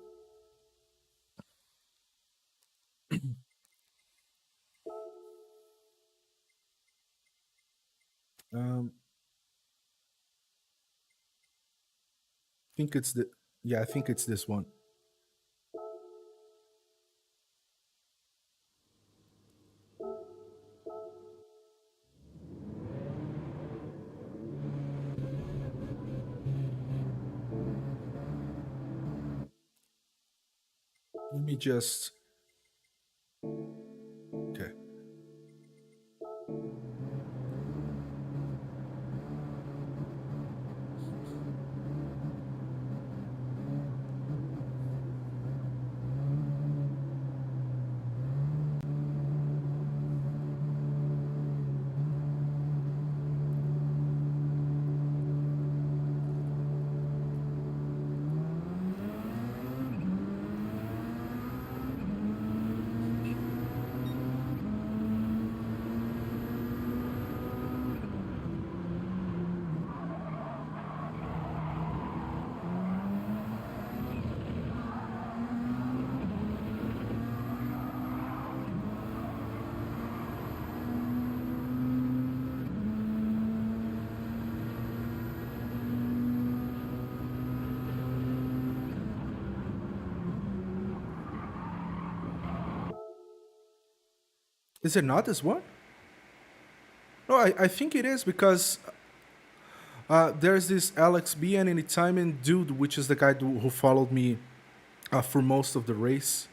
Um, think it's the yeah, I think it's this one. Let me just okay. Is it not this one? No, I think it is because there's this Alex B and anytime and dude, which is the guy who followed me for most of the race.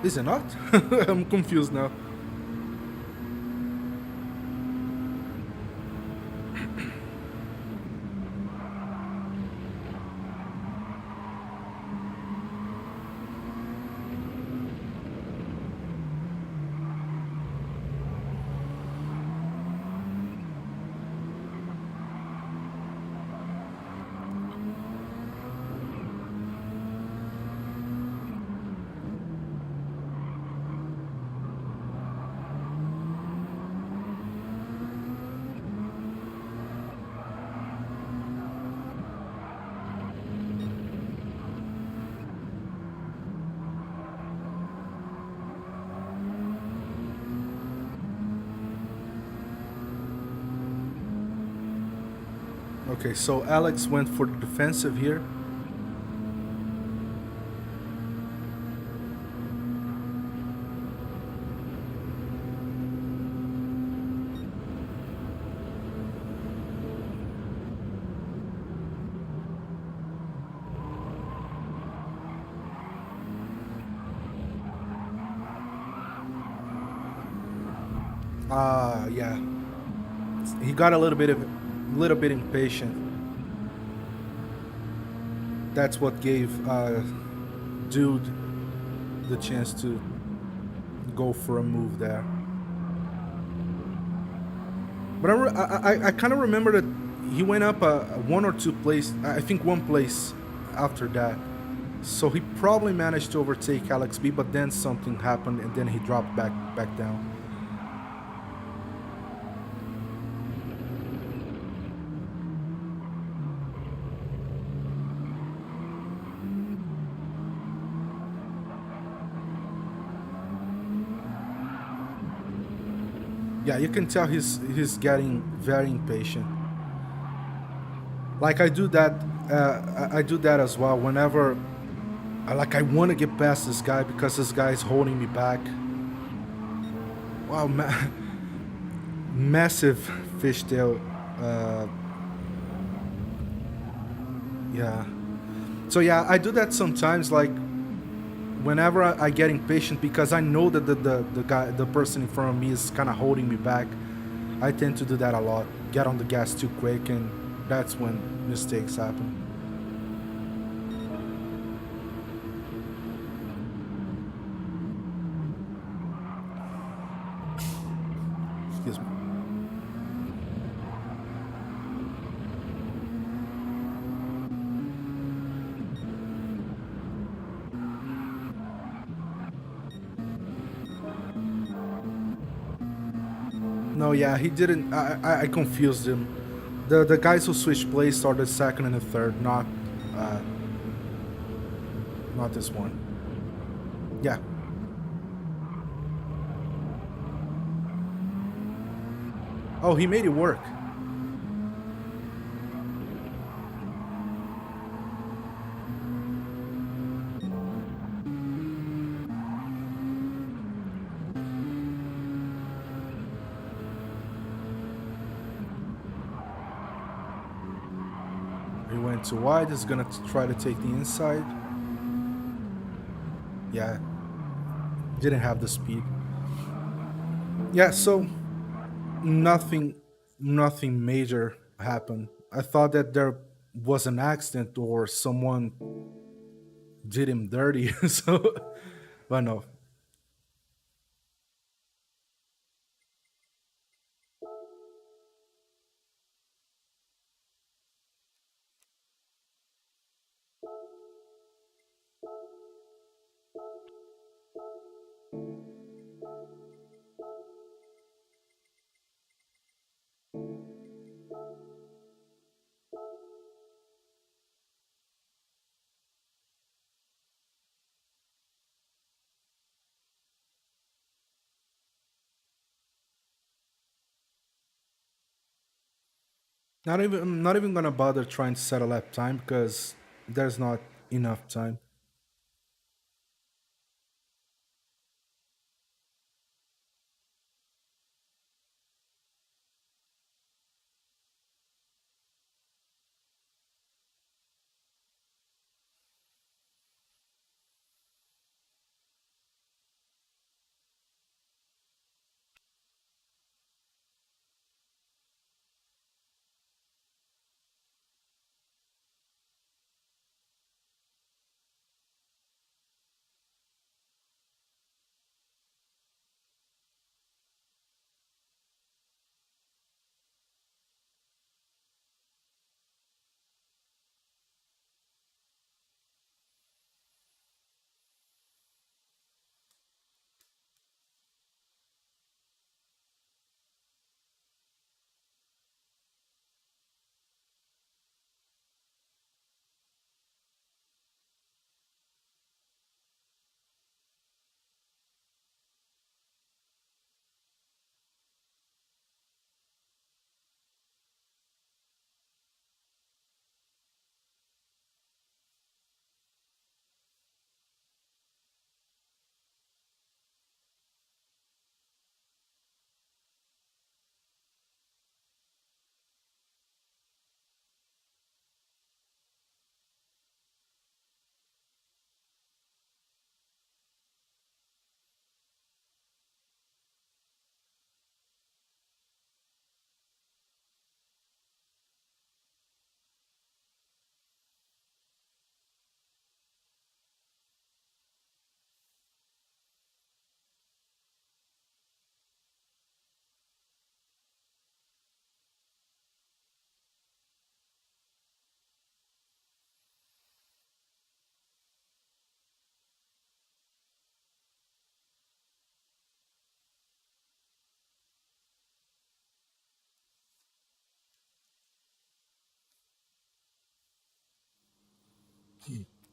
Is it not? I'm confused now. Okay, so Alex went for the defensive here. Yeah, he got a little bit impatient. That's what gave dude the chance to go for a move there. But I kind of remember that he went up one or two place. I think one place after that. So he probably managed to overtake Alex B, but then something happened and then he dropped back down. Yeah, you can tell he's getting very impatient. Like I do that, I do that as well. Whenever I want to get past this guy because this guy is holding me back. Wow, massive fishtail. Uh, yeah. So yeah, I do that sometimes. Like whenever I get impatient because I know that the guy, the person in front of me is kind of holding me back. I tend to do that a lot. Get on the gas too quick, and that's when mistakes happen. Excuse me. No, yeah, he didn't. I confused him. The guys who switched plays started second and the third, uh, not this one. Yeah. Oh, he made it work. He went too wide. He's gonna try to take the inside. Yeah, didn't have the speed. Yeah, so nothing, nothing major happened. I thought that there was an accident or someone did him dirty. So, but no. I'm not even gonna bother trying to set a lap time because there's not enough time.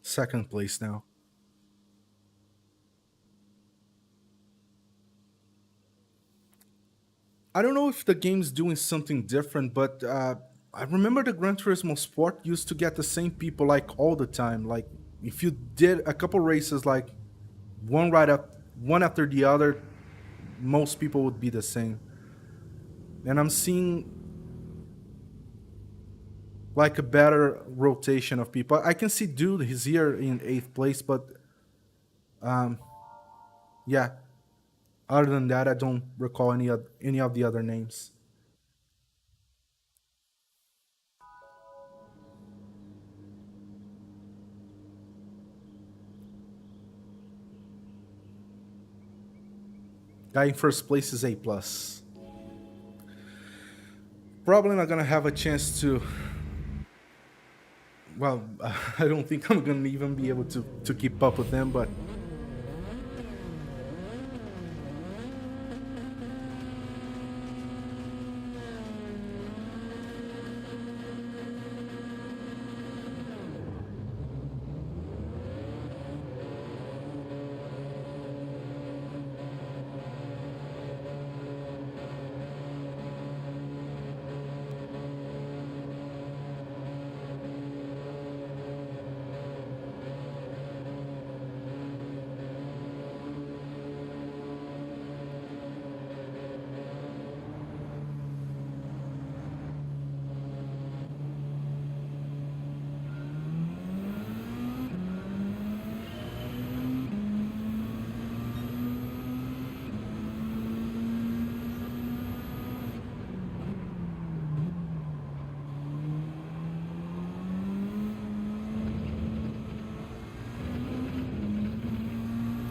second place now. I don't know if the game's doing something different, but I remember the Gran Turismo Sport used to get the same people like all the time. Like if you did a couple races like one after the other, most people would be the same. And I'm seeing like a better rotation of people. I can see Dude, he's here in eighth place, but yeah. Other than that, I don't recall any of the other names. Guy in first place is A plus. Probably not gonna have a chance to. Well, I don't think I'm gonna even be able to keep up with them, but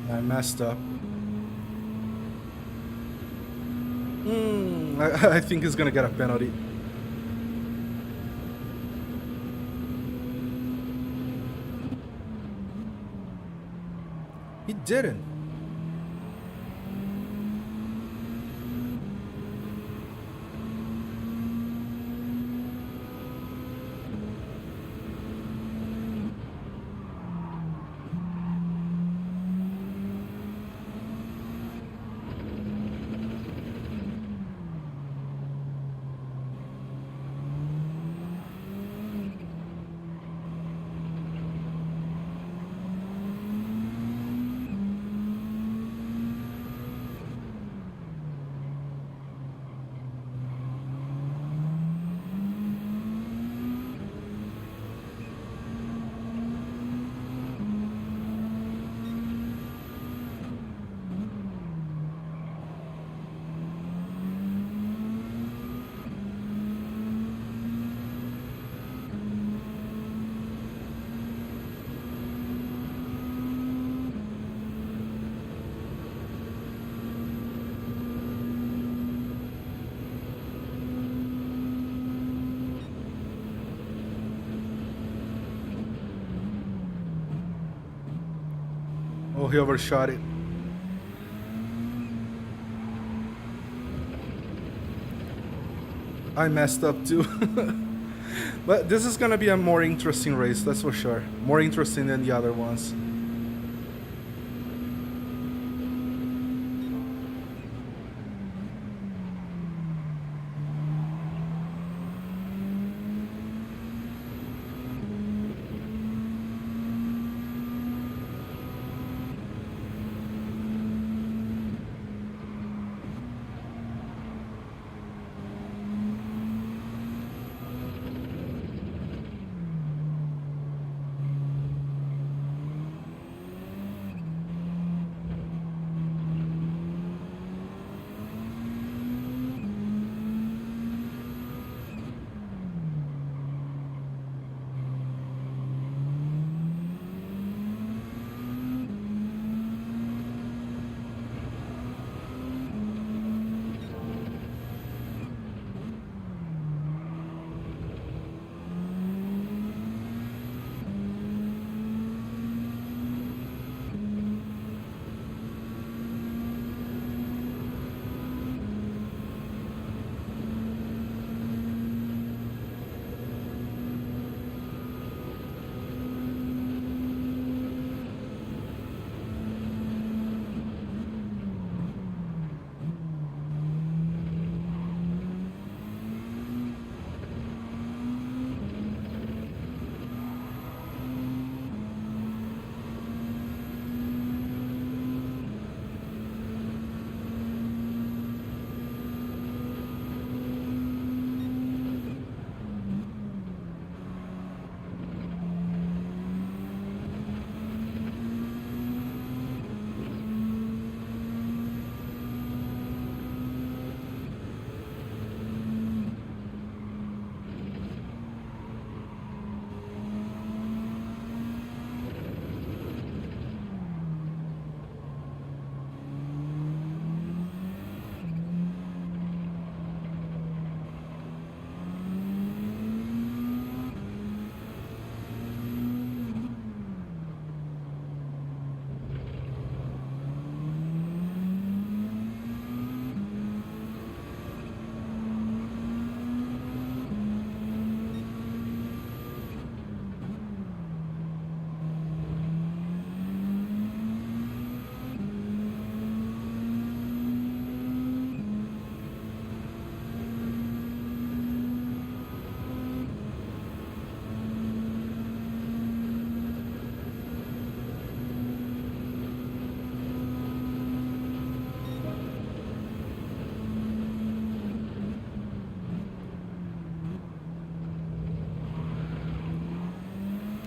I messed up. I think he's gonna get a penalty. He didn't. Oh, he overshot it. I messed up too. But this is gonna be a more interesting race, that's for sure. More interesting than the other ones.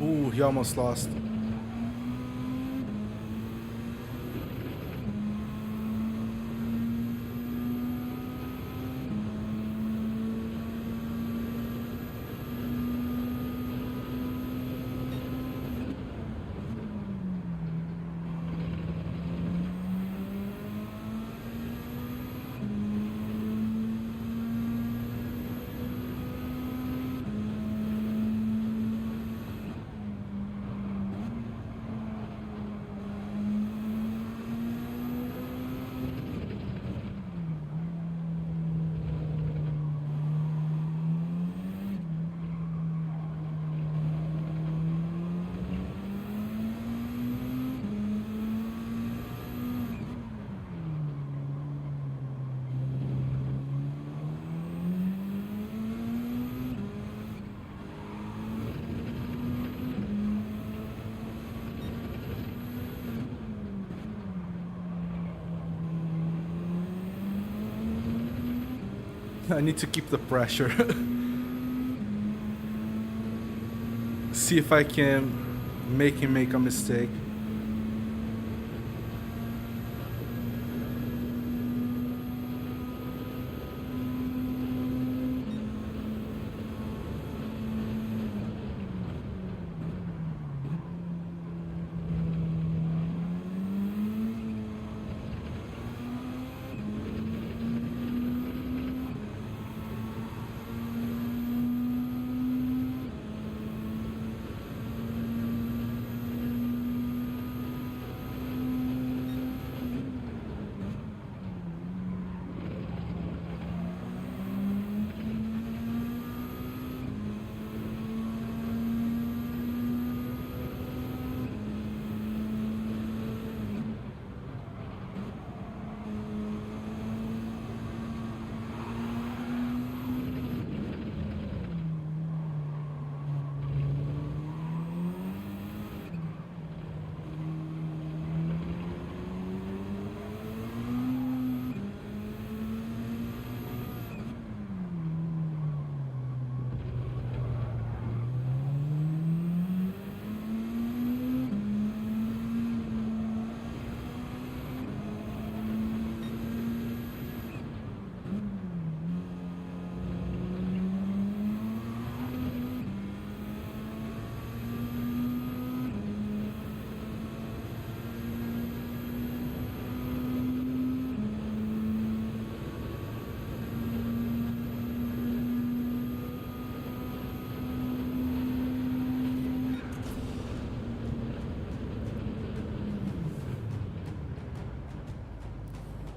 Ooh, he almost lost. I need to keep the pressure. See if I can make him make a mistake.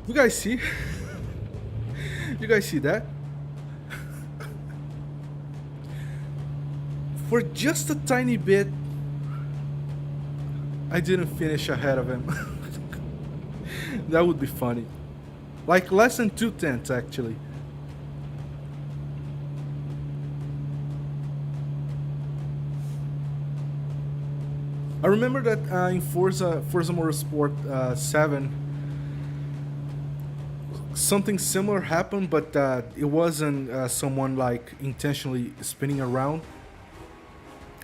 You guys see? You guys see that? For just a tiny bit, I didn't finish ahead of him. That would be funny. Like less than 2/10 actually. I remember that in Forza Motorsport 7, something similar happened, but it wasn't someone like intentionally spinning around.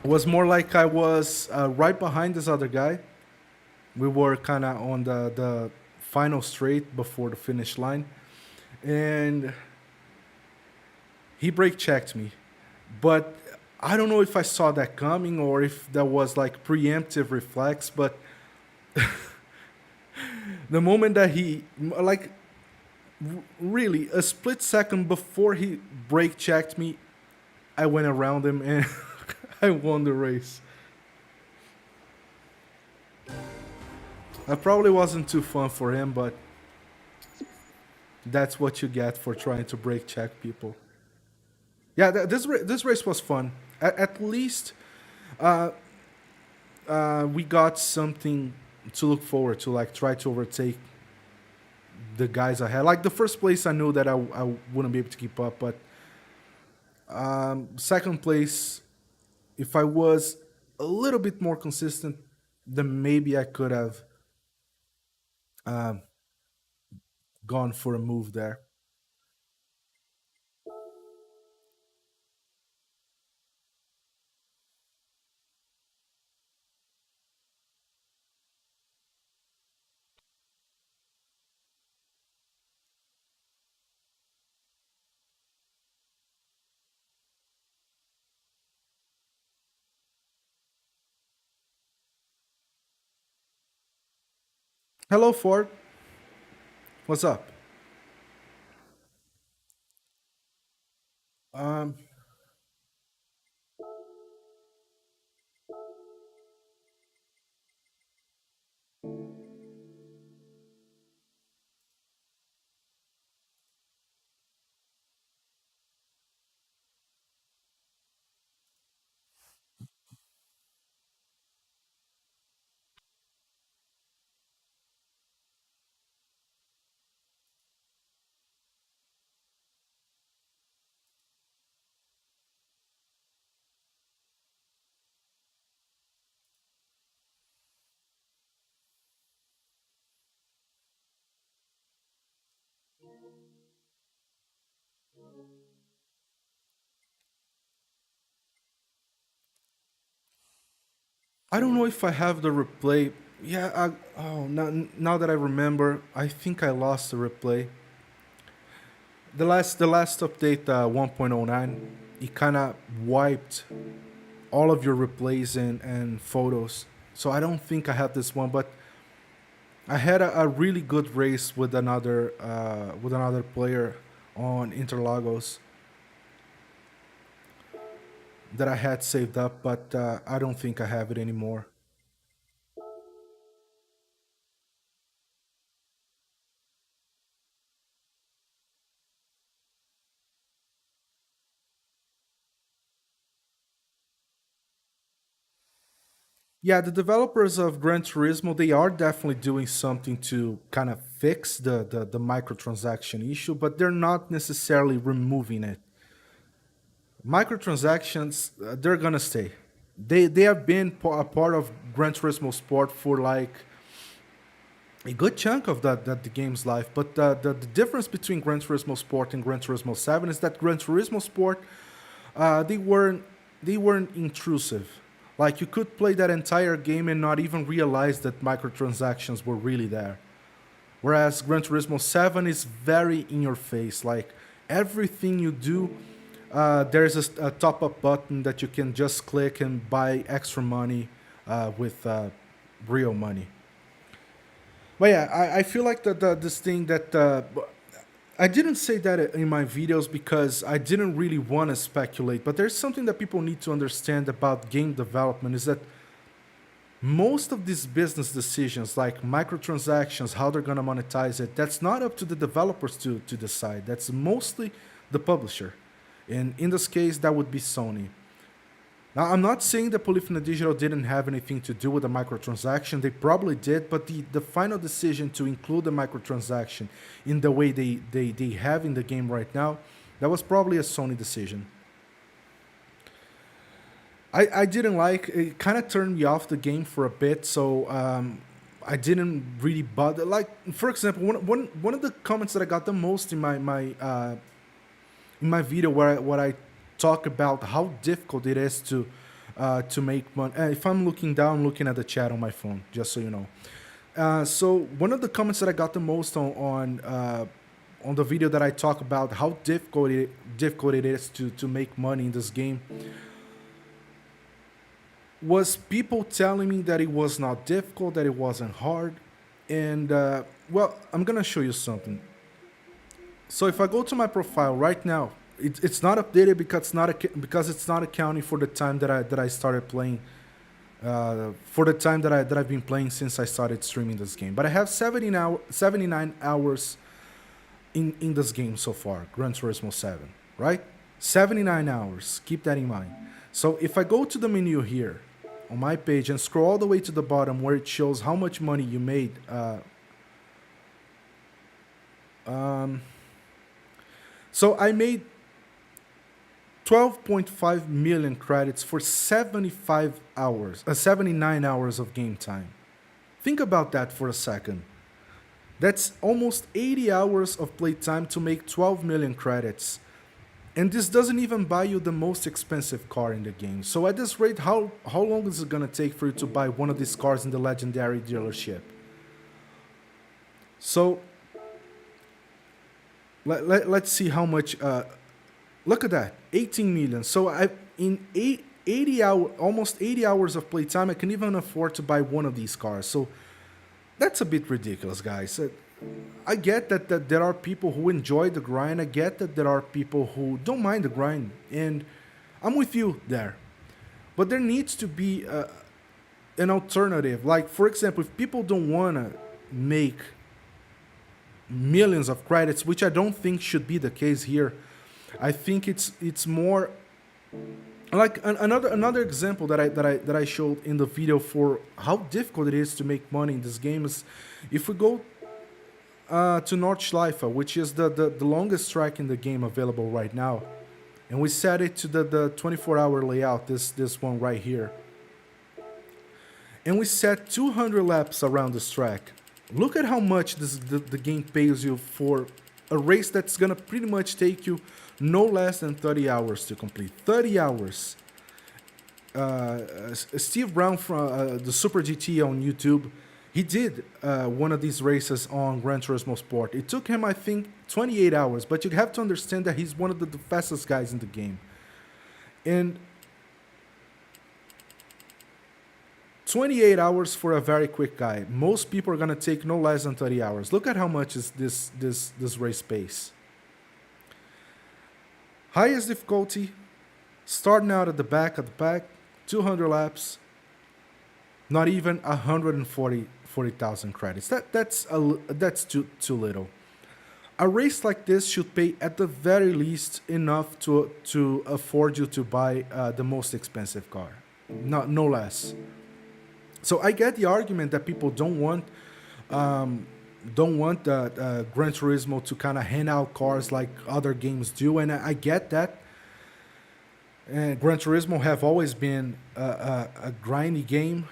It was more like I was right behind this other guy. We were kind of on the final straight before the finish line, and he brake checked me. But I don't know if I saw that coming or if that was like preemptive reflex. But the moment that he like really a split second before he brake checked me, I went around him and I won the race. That probably wasn't too fun for him, but that's what you get for trying to brake check people. Yeah, this race was fun. At least we got something to look forward to, like try to overtake the guys ahead. Like the first place, I knew that I wouldn't be able to keep up, but second place, if I was a little bit more consistent, then maybe I could have gone for a move there. Hello, Ford. What's up? Um, I don't know if I have the replay. Yeah. Now that I remember, I think I lost the replay. The last update, 1.09, it kind of wiped all of your replays and photos. So I don't think I have this one, but I had a really good race with another player on Interlagos that I had saved up, but I don't think I have it anymore. Yeah, the developers of Gran Turismo, they are definitely doing something to kind of fix the microtransaction issue, but they're not necessarily removing it. Microtransactions, they're gonna stay. They have been a part of Gran Turismo Sport for like a good chunk of the game's life. But the difference between Gran Turismo Sport and Gran Turismo 7 is that Gran Turismo Sport, they weren't intrusive. Like you could play that entire game and not even realize that microtransactions were really there. Whereas Gran Turismo 7 is very in your face. Like everything you do, there's a top up button that you can just click and buy extra money with real money. But yeah, I feel like this thing that I didn't say that in my videos because I didn't really want to speculate. But there's something that people need to understand about game development is that most of these business decisions, like microtransactions, how they're gonna monetize it, that's not up to the developers to decide. That's mostly the publisher, and in this case, that would be Sony. Now, I'm not saying that Polyphony Digital didn't have anything to do with the microtransaction. They probably did, but the final decision to include the microtransaction in the way they have in the game right now, that was probably a Sony decision. I didn't like it, kind of turned me off the game for a bit, so I didn't really bother. Like, for example, one of the comments that I got the most in my video where I talk about how difficult it is to make money. If I'm looking down, looking at the chat on my phone, just so you know. So one of the comments that I got the most on the video that I talk about how difficult it is to make money in this game was people telling me that it was not difficult, that it wasn't hard, and well, I'm gonna show you something. So if I go to my profile right now, it's not updated because it's not accounting for the time that I started playing, for the time that I've been playing since I started streaming this game. But I have 79 hours in this game so far, Gran Turismo 7, right? 79 hours. Keep that in mind. So if I go to the menu here on my page and scroll all the way to the bottom where it shows how much money you made, so I made 12.5 million credits for 79 hours of game time. Think about that for a second. That's almost 80 hours of playtime to make 12 million credits. And this doesn't even buy you the most expensive car in the game. So at this rate, how long is it gonna take for you to buy one of these cars in the legendary dealership? So let's see how much. Look at that, 18 million. So I in 80 hour, almost 80 hours of playtime, I can even afford to buy one of these cars. So That's a bit ridiculous, guys. I get that there are people who enjoy the grind. I get that there are people who don't mind the grind, and I'm with you there. But there needs to be an alternative. Like, for example, if people don't want to make millions of credits, which I don't think should be the case here, I think it's more like another example that I showed in the video for how difficult it is to make money in this game is if we go to Nordschleife, which is the longest track in the game available right now, and we set it to the 24-hour layout, this one right here, and we set 200 laps around this track. Look at how much the game pays you for a race that's gonna pretty much take you no less than 30 hours to complete. 30 hours. Steve Brown from the Super GT on YouTube, he did one of these races on Gran Turismo Sport. It took him, I think, 28 hours, but you have to understand that he's one of the fastest guys in the game. And 28 hours for a very quick guy. Most people are gonna take no less than 30 hours. Look at how much is this race pace. Highest difficulty, starting out at the back, 200 laps, not even 140,000 credits. That's too little. A race like this should pay at the very least enough to afford you to buy the most expensive car, no less. So I get the argument that people don't want Gran Turismo to kind of hand out cars like other games do, and I get that. And Gran Turismo have always been a grindy game,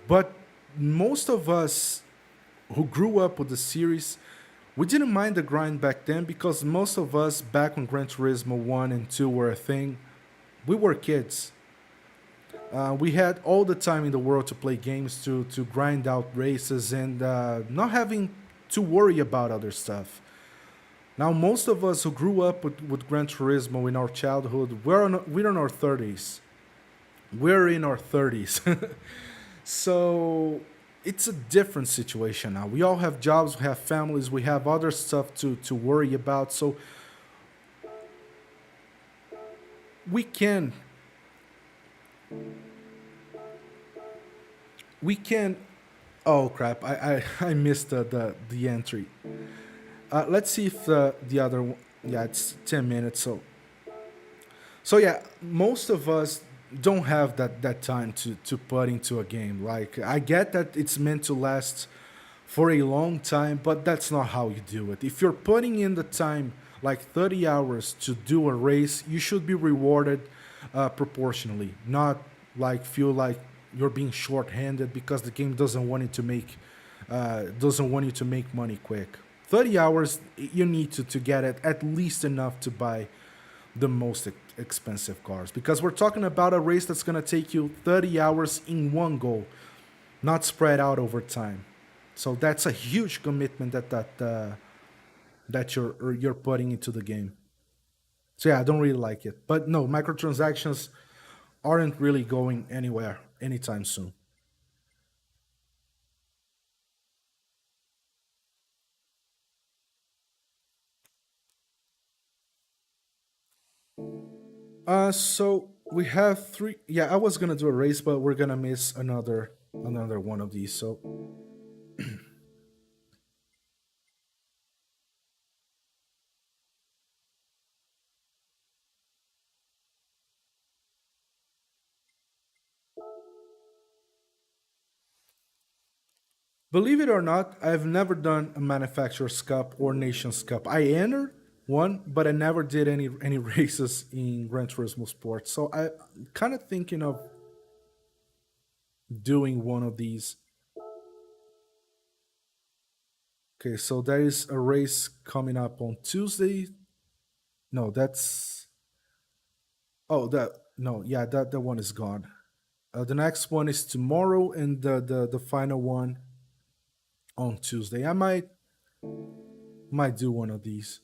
but most of us who grew up with the series, we didn't mind the grind back then because most of us back when Gran Turismo 1 and 2 were a thing, we were kids. We had all the time in the world to play games, to grind out races, and not having to worry about other stuff. Now, most of us who grew up with Gran Turismo in our childhood, we're in our 30s. We're in our 30s. So it's a different situation now. We all have jobs, we have families, we have other stuff to worry about. So we can we can oh crap, I missed the entry. Let's see if the other one, yeah, it's 10 minutes. So yeah, most of us don't have that time to put into a game. Like, I get that it's meant to last for a long time, but that's not how you do it. If you're putting in the time, like 30 hours to do a race, you should be rewarded proportionally, not like feel like you're being short-handed because the game doesn't want you to make money quick. 30 hours, you need to get it at least enough to buy the most expensive cars, because we're talking about a race that's going to take you 30 hours in one go, not spread out over time. So that's a huge commitment that you're putting into the game. So yeah, I don't really like it. But no, microtransactions aren't really going anywhere anytime soon. So we have three. Yeah, I was gonna do a race, but we're gonna miss another one of these. So believe it or not, I've never done a manufacturer's cup or nations cup. I entered one, but I never did any races in Gran Turismo Sport. So I'm kind of thinking of doing one of these. Okay, so there is a race coming up on Tuesday. No, that's oh that no, yeah, that one is gone. The next one is tomorrow, and the final one on Tuesday. I might do one of these.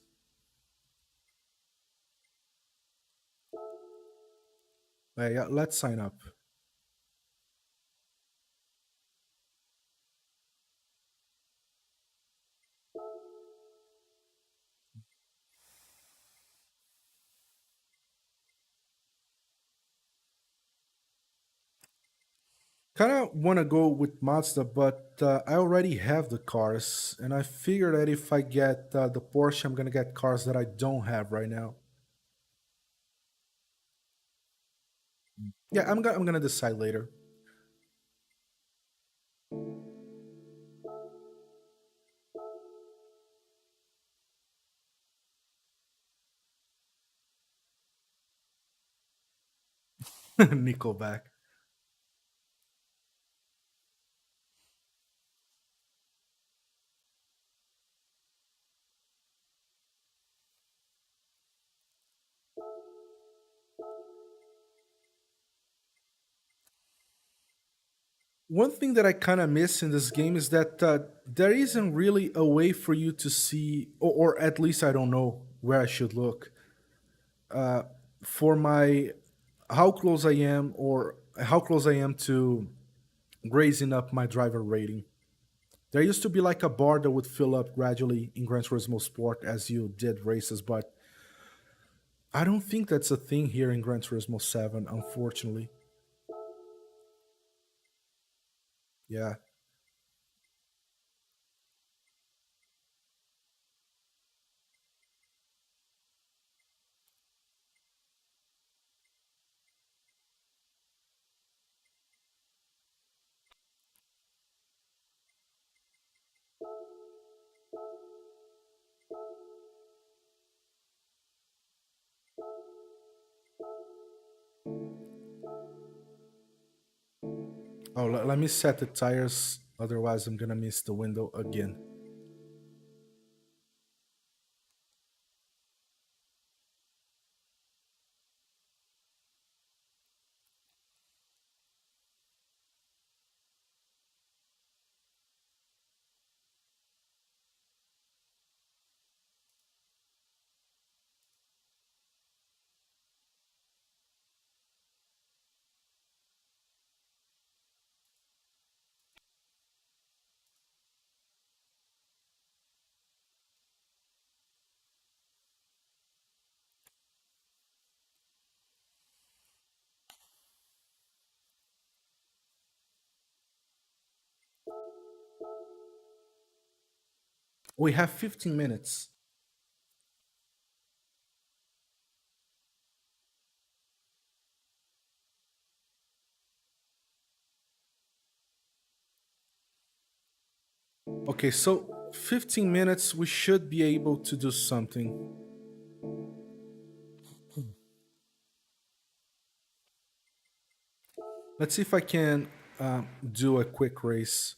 Yeah, let's sign up. Kind of want to go with Mazda, but I already have the cars, and I figure that if I get the Porsche, I'm gonna get cars that I don't have right now. Yeah, I'm gonna decide later. Nickelback. One thing that I kind of miss in this game is that there isn't really a way for you to see, or at least I don't know where I should look for my how close I am or how close I am to raising up my driver rating. There used to be like a bar that would fill up gradually in Gran Turismo Sport as you did races, but I don't think that's a thing here in Gran Turismo 7, unfortunately. Yeah. Oh, let me set the tires, otherwise I'm gonna miss the window again. We have 15 minutes. Okay, so 15 minutes, we should be able to do something. Let's see if I can do a quick race.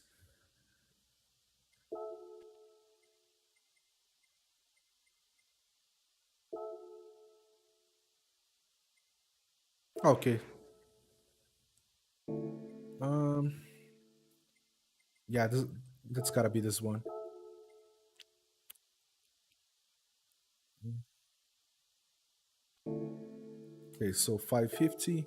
Okay. Um, yeah, that's gotta be this one. Okay, so 550.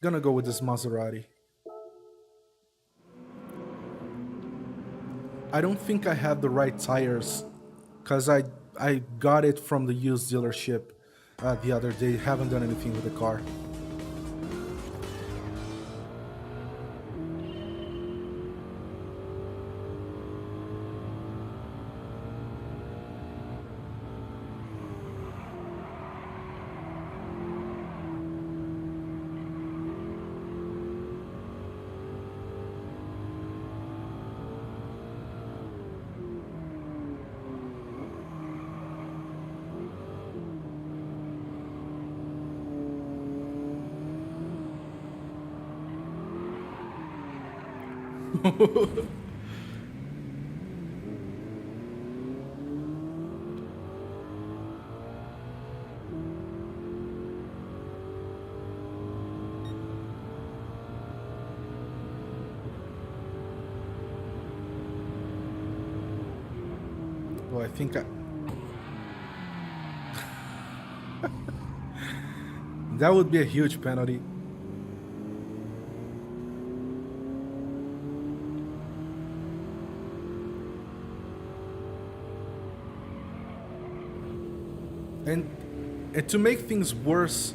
Gonna go with this Maserati. I don't think I have the right tires because I got it from the used dealership the other day. Haven't done anything with the car. Well, I think that would be a huge penalty. And and to make things worse,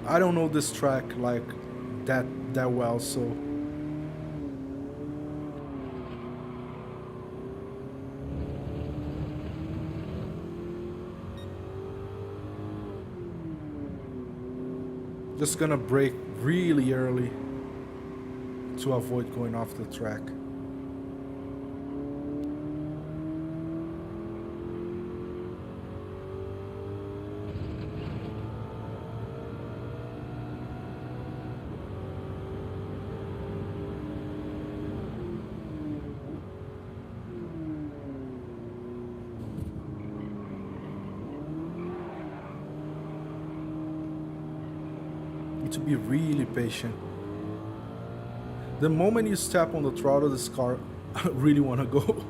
I don't know this track like that that well, so just gonna brake really early to avoid going off the track. Need to be really patient. The moment you step on the throttle, this car really wanna go.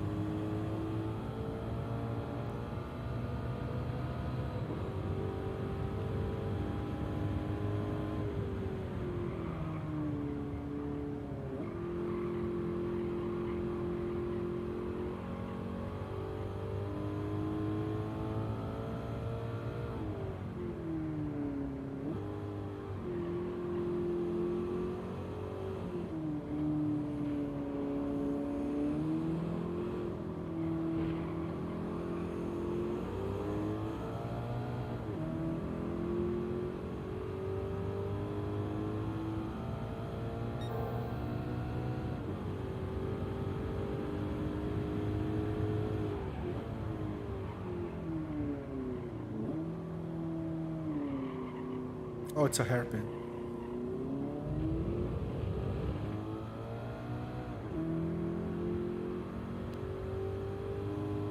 Oh, it's a hairpin.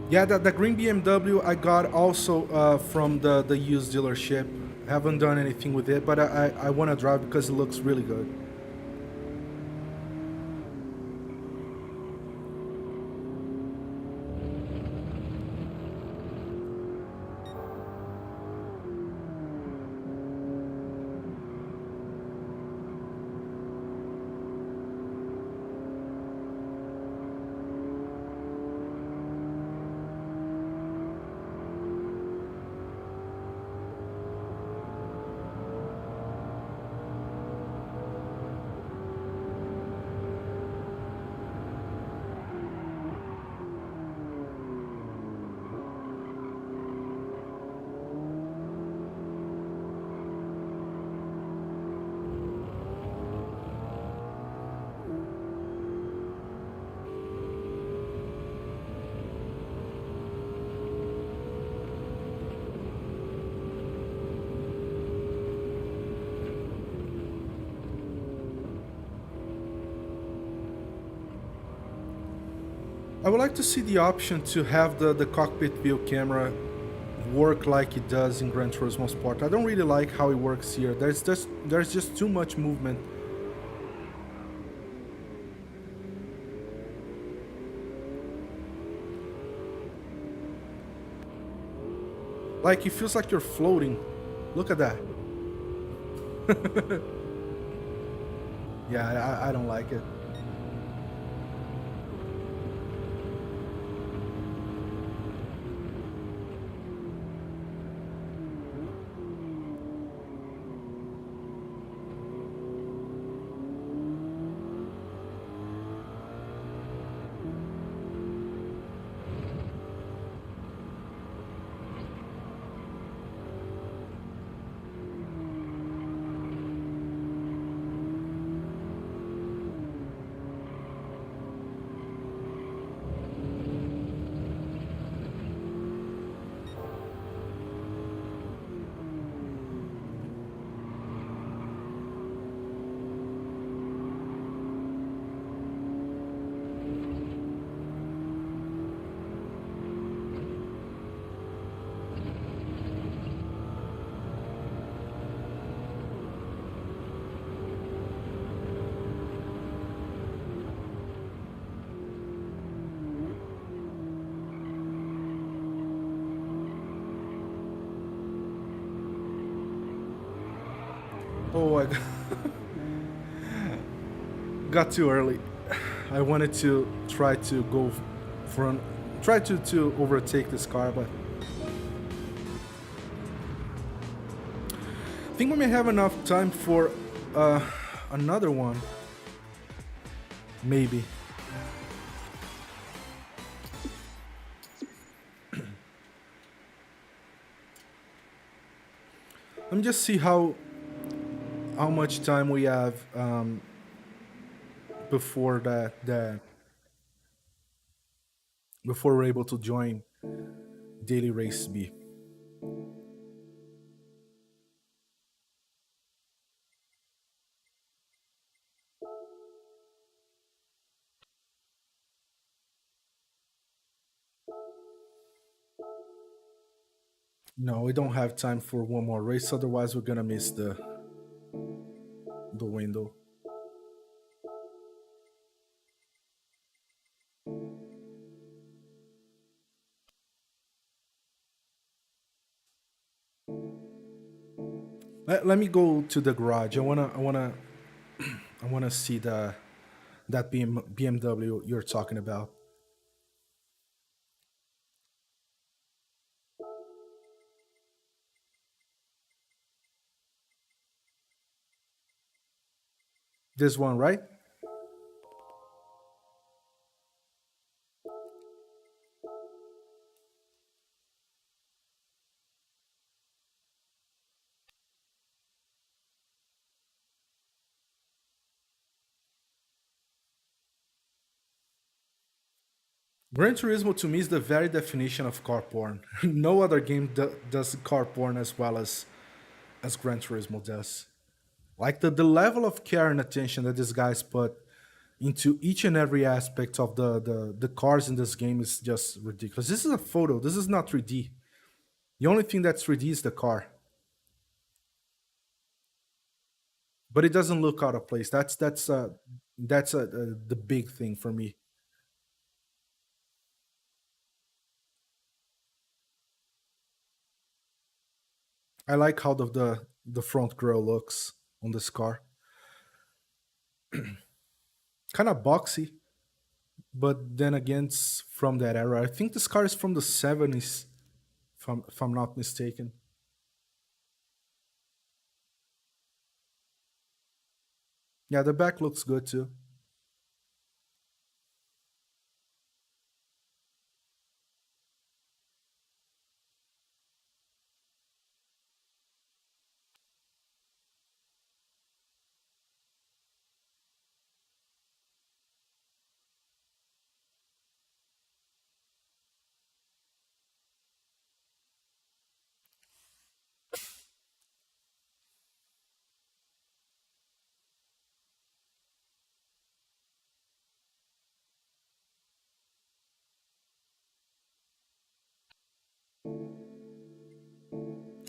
Yeah, the green BMW I got also from the used dealership. Haven't done anything with it, but I want to drive because it looks really good. I would like to see the option to have the cockpit view camera work like it does in Gran Turismo Sport. I don't really like how it works here. There's just too much movement. Like it feels like you're floating. Look at that. Yeah, I don't like it. Oh, I got too early. I wanted to try to go front, try to overtake this car, but think we may have enough time for uh, another one, maybe. Let me just see how much time we have before that before we're able to join daily race B. No, we don't have time for one more race. Otherwise, we're gonna miss the window. Let me go to the garage. I wanna see that BMW you're talking about. This one, right? Gran Turismo to me is the very definition of car porn. No other game does car porn as well as Gran Turismo does. Like the level of care and attention that these guys put into each and every aspect of the cars in this game is just ridiculous. This is a photo. This is not 3D. The only thing that's 3D is the car, but it doesn't look out of place. That's the big thing for me. I like how the front grille looks on this car. Kind of boxy, but then again, it's from that era. I think this car is from the 70s, if I'm not mistaken. Yeah, the back looks good too.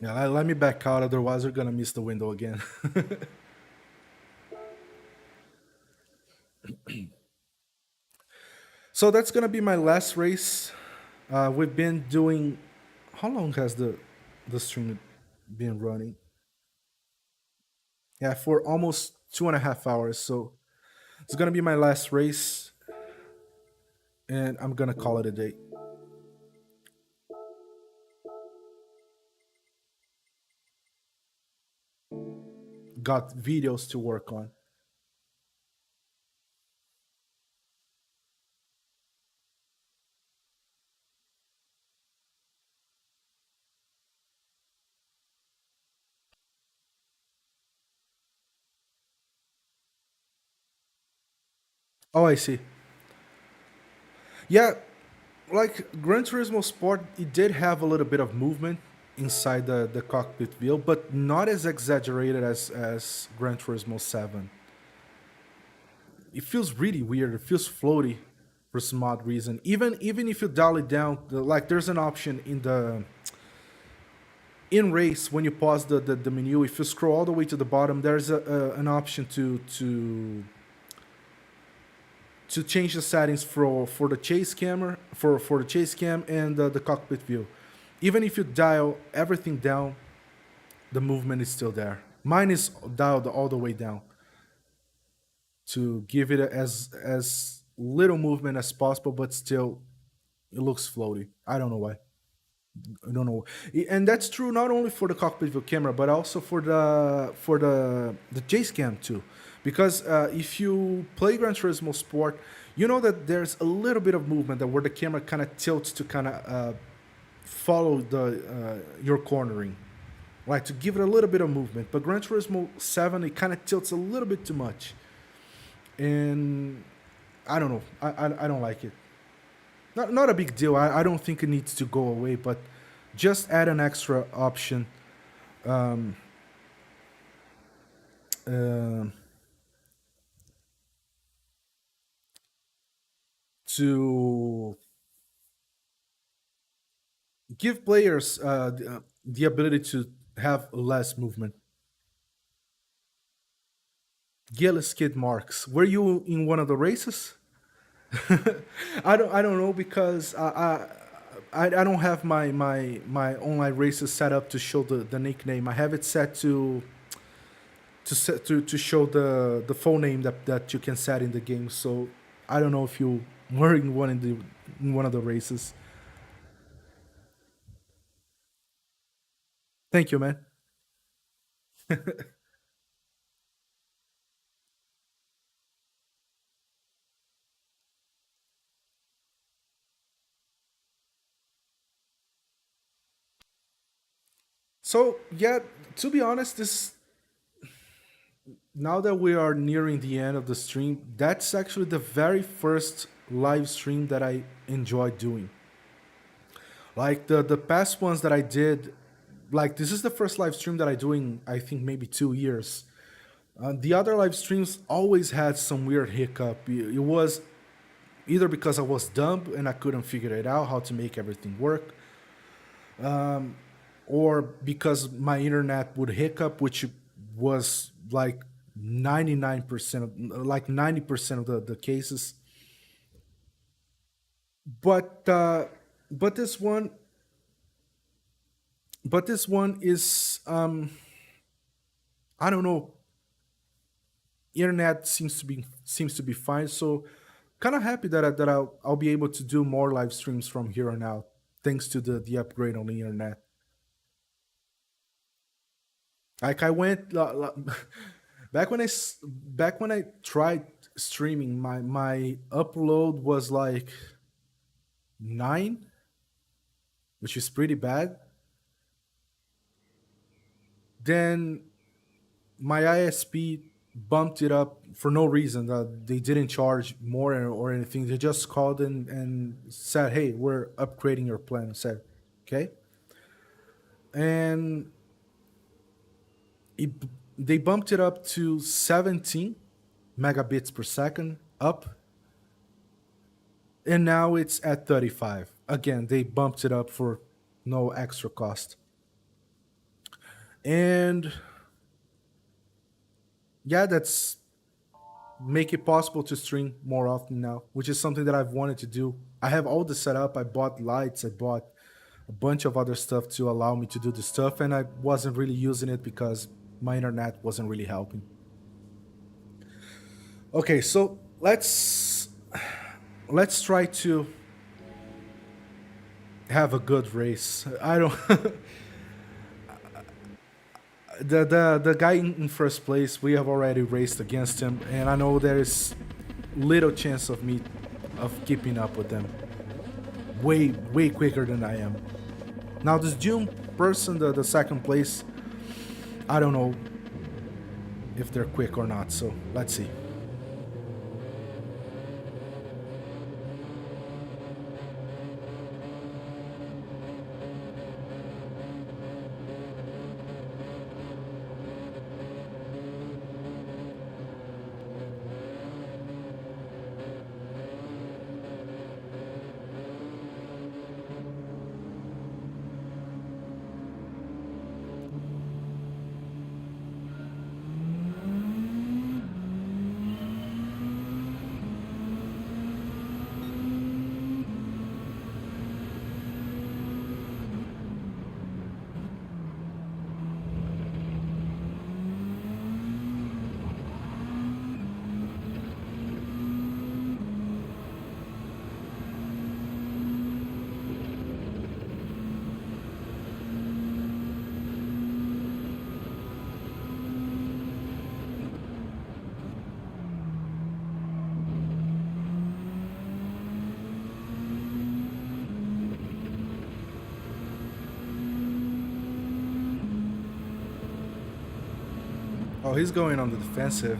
Yeah, let me back out, otherwise we're gonna miss the window again. So that's gonna be my last race. We've been doing. How long has the stream been running? Yeah, for almost 2.5 hours. So it's gonna be my last race, and I'm gonna call it a day. Got videos to work on. Oh, I see. Yeah, like Gran Turismo Sport, it did have a little bit of movement inside the cockpit wheel, but not as exaggerated as Gran Turismo 7. It feels really weird. It feels floaty for some odd reason. Even if you dial it down, like there's an option in the in race when you pause the menu. If you scroll all the way to the bottom, there's an option to change the settings for the chase camera for the chase cam and the cockpit view. Even if you dial everything down, the movement is still there. Mine is dialed all the way down to give it as little movement as possible, but still it looks floaty. I don't know why. I don't know, and that's true not only for the cockpit view camera, but also for the J Cam too, because if you play Gran Turismo Sport, you know that there's a little bit of movement that where the camera kind of tilts to kind of follow the your cornering, right? To give it a little bit of movement. But Gran Turismo 7, it kind of tilts a little bit too much, and I don't know. I don't like it. Not a big deal. I don't think it needs to go away, but just add an extra option um, uh, to give players the ability to have less movement. Yellow skid marks. Were you in one of the races? I don't know because I don't have my online races set up to show the nickname. I have it set to show the full name that you can set in the game. So I don't know if you were in one of the races. Thank you, man. So yeah, to be honest, this now that we are nearing the end of the stream, that's actually the very first live stream that I enjoy doing. Like the past ones that I did, like this is the first live stream that I do in I think maybe 2 years. The other live streams always had some weird hiccup. It was either because I was dumb and I couldn't figure it out how to make everything work, or because my internet would hiccup, which was like 99% of like 90% of the cases. But but this one but this one is I don't know, internet seems to be fine. So kind of happy that I'll be able to do more live streams from here on out, thanks to the upgrade on the internet. Like I went back when I tried streaming, my upload was like 9, which is pretty bad. Then my ISP bumped it up for no reason. They didn't charge more or anything. They just called and said, "Hey, we're upgrading your plan." I said, "Okay," and it, they bumped it up to 17 megabits per second up, and now it's at 35. Again, they bumped it up for no extra cost, and yeah, that's make it possible to stream more often now, which is something that I've wanted to do. I have all the setup. I bought lights. I bought a bunch of other stuff to allow me to do the stuff, and I wasn't really using it because my internet wasn't really helping. Okay, so let's try to have a good race. I don't the guy in first place. We have already raced against him, and I know there is little chance of me of keeping up with them. Way quicker than I am. Now this June person, the second place, I don't know if they're quick or not. So let's see. Oh, he's going on the defensive.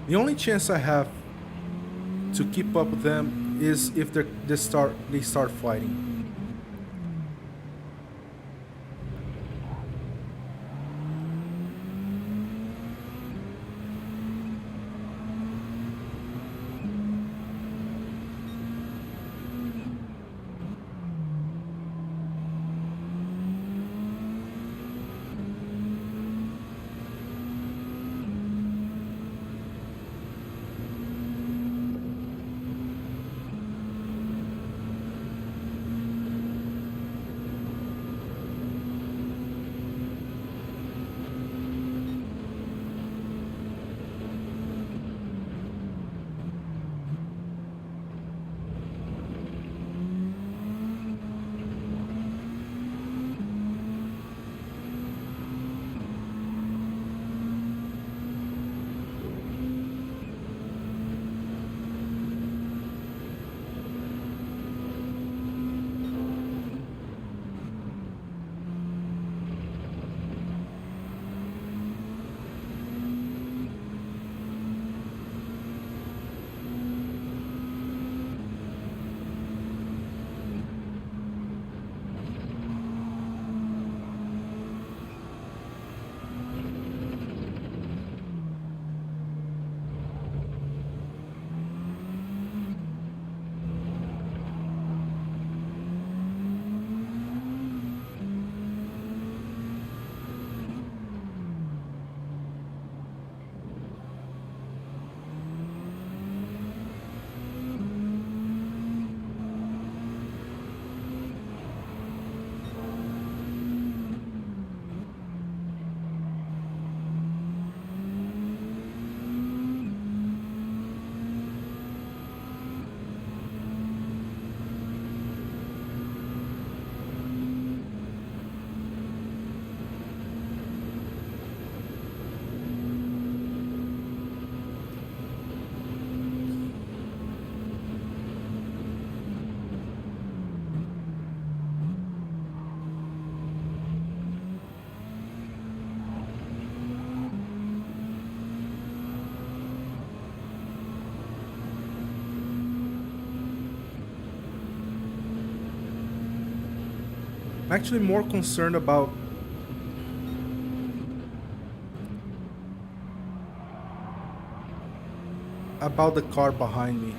The only chance I have to keep up with them is if they start fighting. I'm actually more concerned about the car behind me.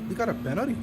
He got a penalty.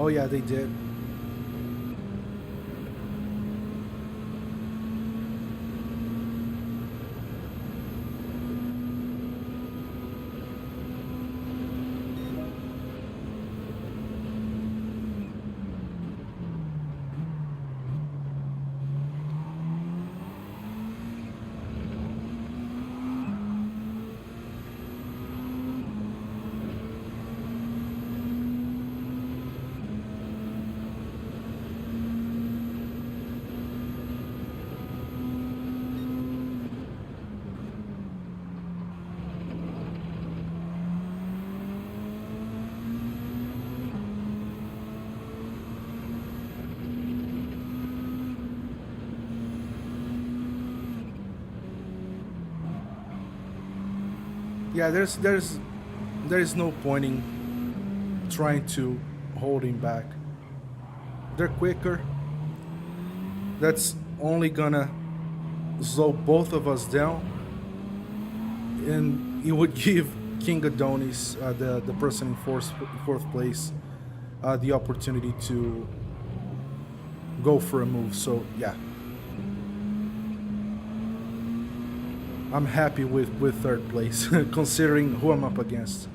Oh yeah, they did. Yeah, there's no point in trying to hold him back. They're quicker. That's only gonna slow both of us down, and it would give King Adonis, the person in fourth place, the opportunity to go for a move. So yeah, I'm happy with third place considering who I'm up against.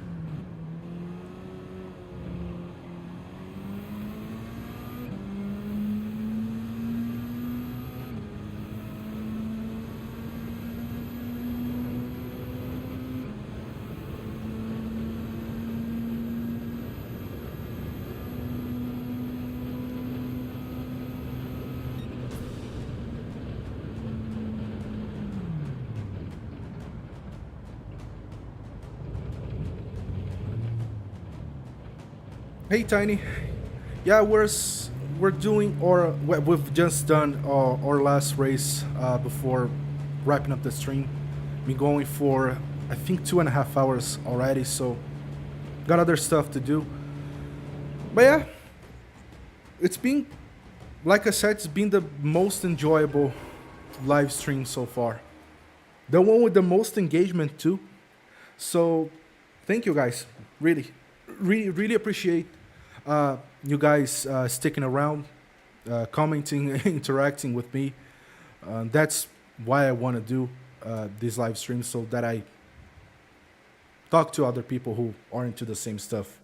Hey Tiny, yeah, we're doing, or we've just done our last race before wrapping up the stream. Been going for I think 2.5 hours already, so got other stuff to do. But yeah, it's been, like I said, it's been the most enjoyable live stream so far. The one with the most engagement too. So thank you guys. Really appreciate you guys sticking around, commenting, interacting with me. That's why I want to do these live streams, so that I talk to other people who are into the same stuff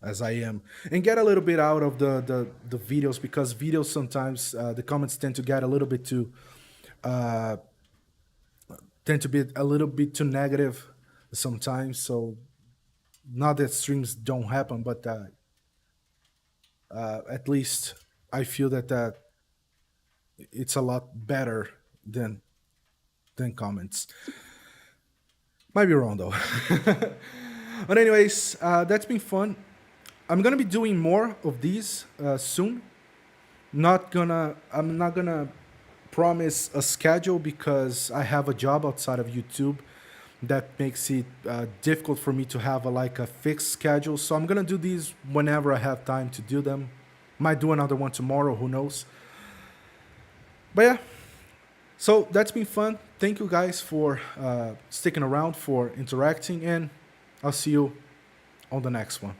as I am, and get a little bit out of the videos, because videos sometimes the comments tend to get a little bit too uh, tend to be a little bit too negative sometimes. So not that streams don't happen, but at least I feel that it's a lot better than comments. Might be wrong though. But anyways, that's been fun. I'm gonna be doing more of these soon. I'm not gonna promise a schedule, because I have a job outside of YouTube that makes it difficult for me to have like a fixed schedule. So I'm gonna do these whenever I have time to do them. Might do another one tomorrow, who knows? But yeah, so that's been fun. Thank you guys for sticking around, for interacting, and I'll see you on the next one.